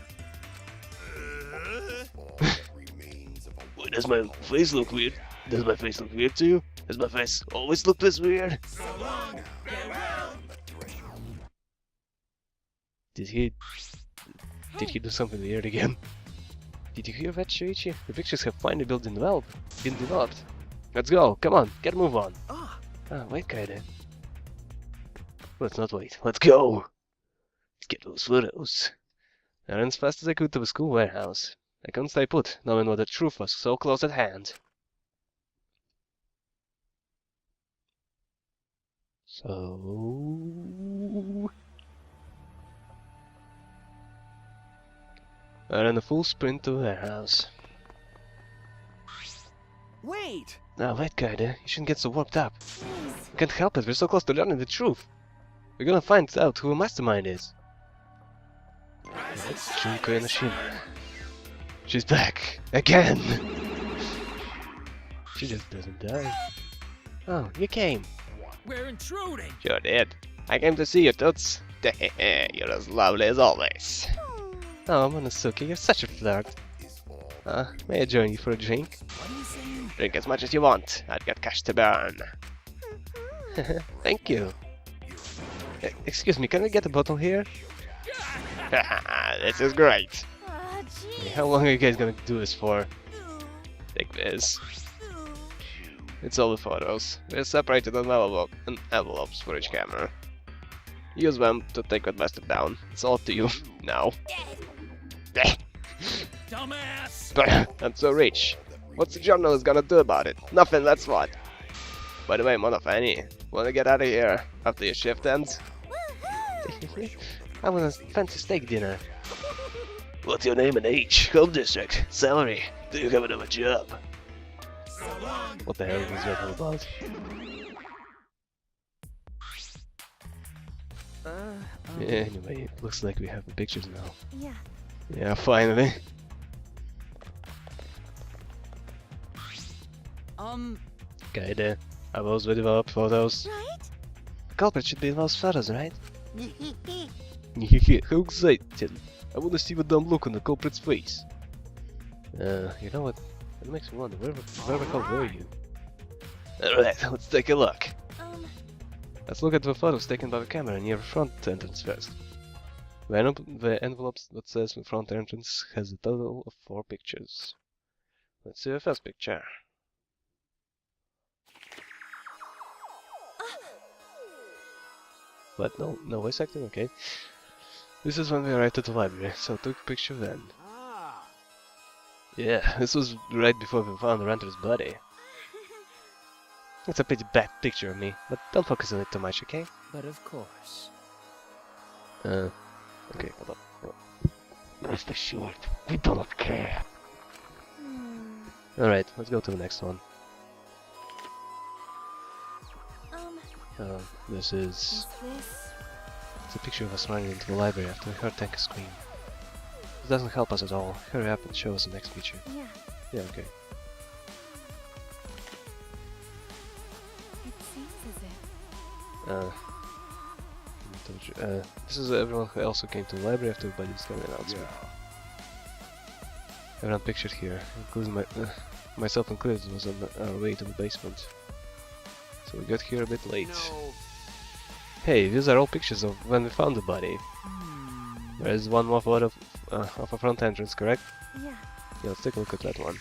Why does my face look weird? Does my face look weird to you? Does my face always look this weird? Did he do something weird again? Did you hear that, Shuichi? The pictures have finally been developed. Let's go, come on, get a move on. Ah, Wait, Kaito. Let's not wait, let's go! Let's get those photos. I ran as fast as I could to the school warehouse. I couldn't stay put, knowing what the truth was so close at hand. So... I ran a full sprint to the warehouse. wait! Now wait, Kaito, you shouldn't get so worked up. Jeez. We can't help it, we're so close to learning the truth. We're gonna find out who a mastermind is. That's Junko Enoshima. She's back! Again! She just doesn't die. Oh, you came. We're intruding! Sure did. I came to see you, Toots. You're as lovely as always. Oh, Monosuke, you're such a flirt. May I join you for a drink? What are you saying? Drink as much as you want. I've got cash to burn. Thank you. Excuse me, can I get a bottle here? This is great. Jeez. How long are you guys gonna do this for? Take this. It's all the photos. They're separated in envelopes for each camera. Use them to take that bastard down. It's all up to you now. Dumbass! I'm so rich. What's the journalist gonna do about it? Nothing, that's what. By the way, Monofani, wanna get out of here after your shift ends? I want a fancy steak dinner. What's your name and age? Home district? Salary? Do you have another job? What the hell is that all about? Yeah, anyway, it looks like we have the pictures now. Yeah. Yeah, finally. Um, Kaito, are those the developed photos? Right? The culprit should be in those photos, right? How excited. I wanna see the dumb look on the culprit's face. You know what? It makes me wonder, where the hell were you? Alright, let's take a look. Let's look at the photos taken by the camera near the front entrance first. The envelope that says the front entrance has a total of 4 pictures. Let's see the first picture. But no voice acting, okay. This is when we arrived at the library, so took a picture then. Ah. Yeah, this was right before we found the renter's body. It's a pretty bad picture of me, but don't focus on it too much, okay? But of course. Okay, hold on. Rest assured, we do not care. Alright, let's go to the next one. This is... It's a picture of us running into the library after we heard Tanka scream. This doesn't help us at all. Hurry up and show us the next feature. Yeah. Yeah, okay. It seems as if. This is everyone who also came to the library after the body's coming announcement. Everyone pictured here, including myself included, was on our way to the basement. So we got here a bit late. No. Hey, these are all pictures of when we found the body. There is one more photo of a front entrance, correct? Yeah. Yeah, let's take a look at that one.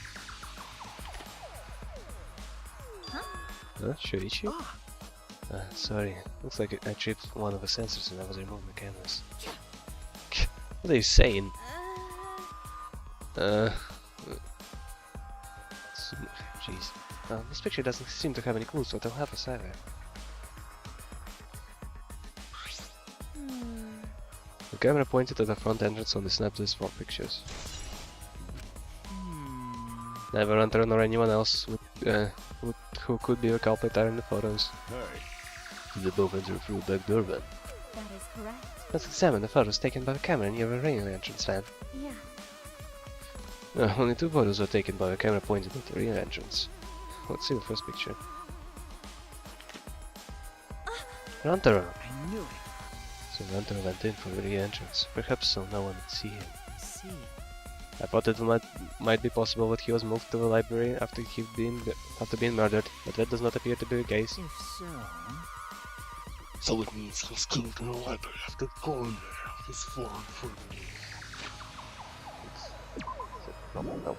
Huh? Shuichi? Sorry. Looks like I tripped one of the sensors and I was removing the cameras. What are you saying? Jeez. This picture doesn't seem to have any clues, so it'll help us either. The camera pointed at the front entrance on the snapped these 4 pictures. Never Hunter nor anyone else who could be the culprit are in the photos. Hey. They both enter through the back door then. That is correct. Let's examine the photos taken by the camera near the rain entrance then. Yeah. Only 2 photos were taken by the camera pointed at the rear entrance. Let's see the first picture. Runter! I knew it. So Runter went in from the rear entrance, perhaps so no one would see him. See. I thought it might be possible that he was moved to the library after being murdered, but that does not appear to be the case. If so. So it means he was killed in the library after going there. This form for me. No.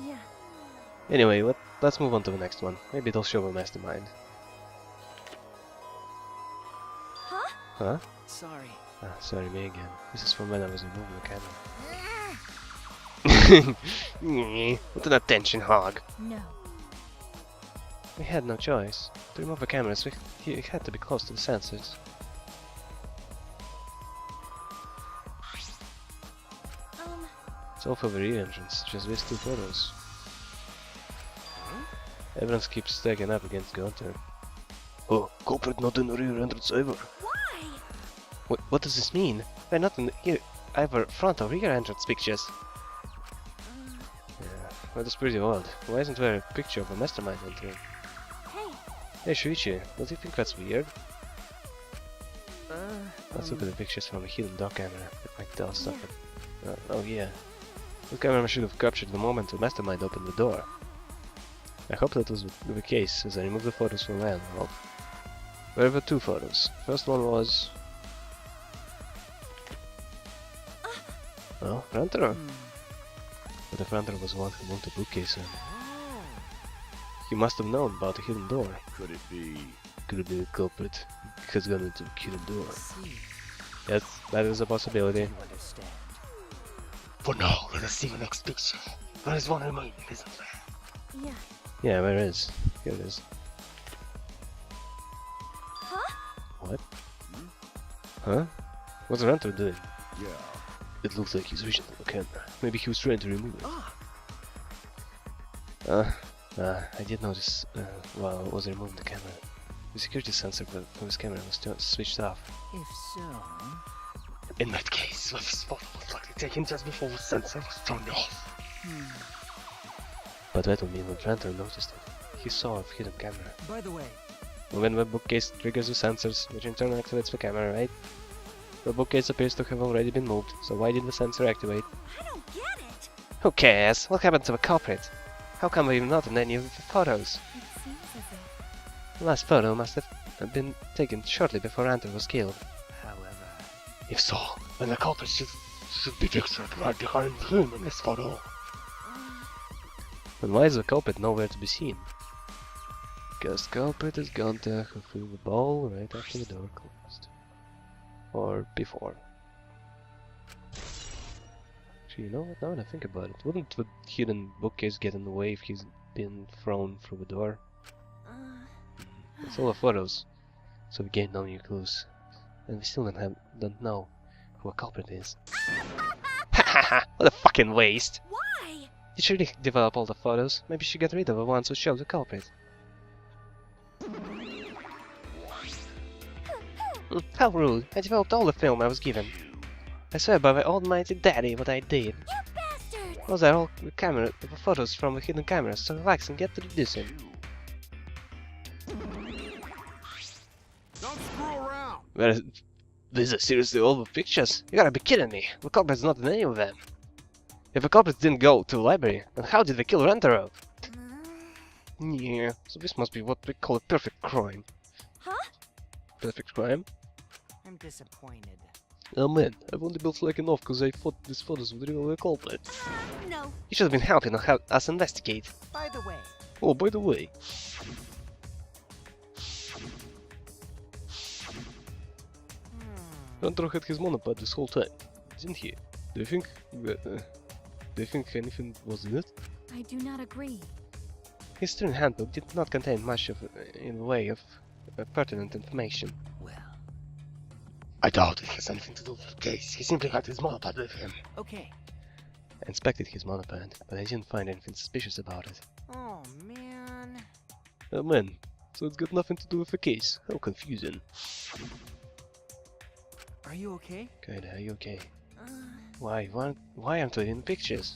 Yeah. Anyway, let's move on to the next one. Maybe it'll show a mastermind. Huh? Huh? Sorry. Sorry, me again. This is from when I was removing the camera. What an attention hog. No. We had no choice. To remove the cameras, we had to be close to the sensors. It's all for the rear entrance, just these 2 photos. Evidence keeps stacking up against Gunter. Oh, culprit not in the rear entrance either. Why? What does this mean? They're not in either front or rear entrance pictures. Yeah, that is pretty odd. Why isn't there a picture of a mastermind entering? Hey Shuichi, don't you think that's weird? Let's look at the pictures from a hidden door camera. That might tell us something. Oh yeah. The camera should have captured the moment the mastermind opened the door. I hope that was the case as I removed the photos from my envelope. There were 2 photos. First one was... Oh, Runter. But the Runter was the one who moved the bookcase in. He must have known about the hidden door. Could it be? Could it be the culprit? Has gone into the hidden door. See. Yes, that is a possibility. You understand. For now, let us see the next picture. There is one remaining, isn't there? Yeah. Yeah, there is. Here it is. Huh? What? Huh? What's Runter doing? Yeah. It looks like he's reaching for the camera. Maybe he was trying to remove it. I did notice while I was removing the camera. The security sensor from his camera was switched off. If so. In that case, the spot was likely taken just before the sensor was turned off. But that would mean when Runter noticed it. He saw a hidden camera. By the way, When the bookcase triggers the sensors, which in turn activates the camera, right? The bookcase appears to have already been moved, so why did the sensor activate? I don't get it. Who cares? What happened to the culprit? How come we've not in any of the photos? It seems as if... The last photo must have been taken shortly before Hunter was killed. However, If so, then the culprit should be pictured right behind him in this photo. Then why is the culprit nowhere to be seen? Because culprit is gone to through the ball right after the door closed. Or before. Actually, you know what? Now that I think about it, wouldn't the hidden bookcase get in the way if he's been thrown through the door? It's all the photos, so we gained no new clues. And we still don't know who a culprit is. Hahaha! What a fucking waste! Why? You should really develop all the photos. Maybe you should get rid of the ones who show the culprit. How rude! I developed all the film I was given. I swear by the almighty daddy what I did. You bastard! Those are all the photos from the hidden cameras, so relax and get to the dissing. Don't screw around. Well, these are seriously all the pictures? You gotta be kidding me! The culprit's not in any of them. If the culprits didn't go to the library, then how did they kill Rentaro? Yeah, so this must be what we call a perfect crime. Huh? Perfect crime? I'm disappointed. Oh man, I've only built slacking off because I thought these photos would reveal the culprit. No. You should have been helping us investigate. By the way, Oh, by the way. Rentaro had his monopod this whole time, didn't he? Do you think anything was in it? I do not agree. His student handbook did not contain much in the way of pertinent information. well, I doubt it has anything to do with the case. He simply had his monopod with him. okay. I inspected his monopod, but I didn't find anything suspicious about it. Oh man. Oh man, so it's got nothing to do with the case. How confusing. Are you okay? Kaito, are you okay? Why aren't we in pictures?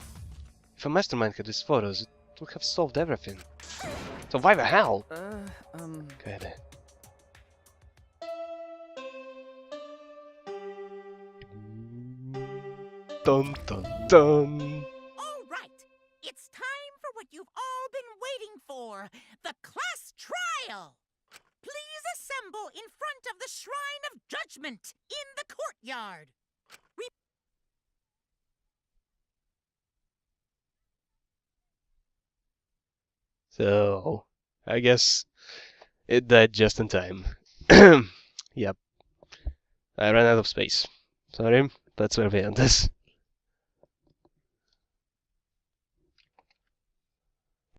If a mastermind had these photos, it would have solved everything. So why the hell? Kaito. Dun dun dun! All right, it's time for what you've all been waiting for, the class trial. Please assemble in front of the Shrine of Judgment in the courtyard. So, I guess it died just in time. Yep. I ran out of space. Sorry, that's where we end this.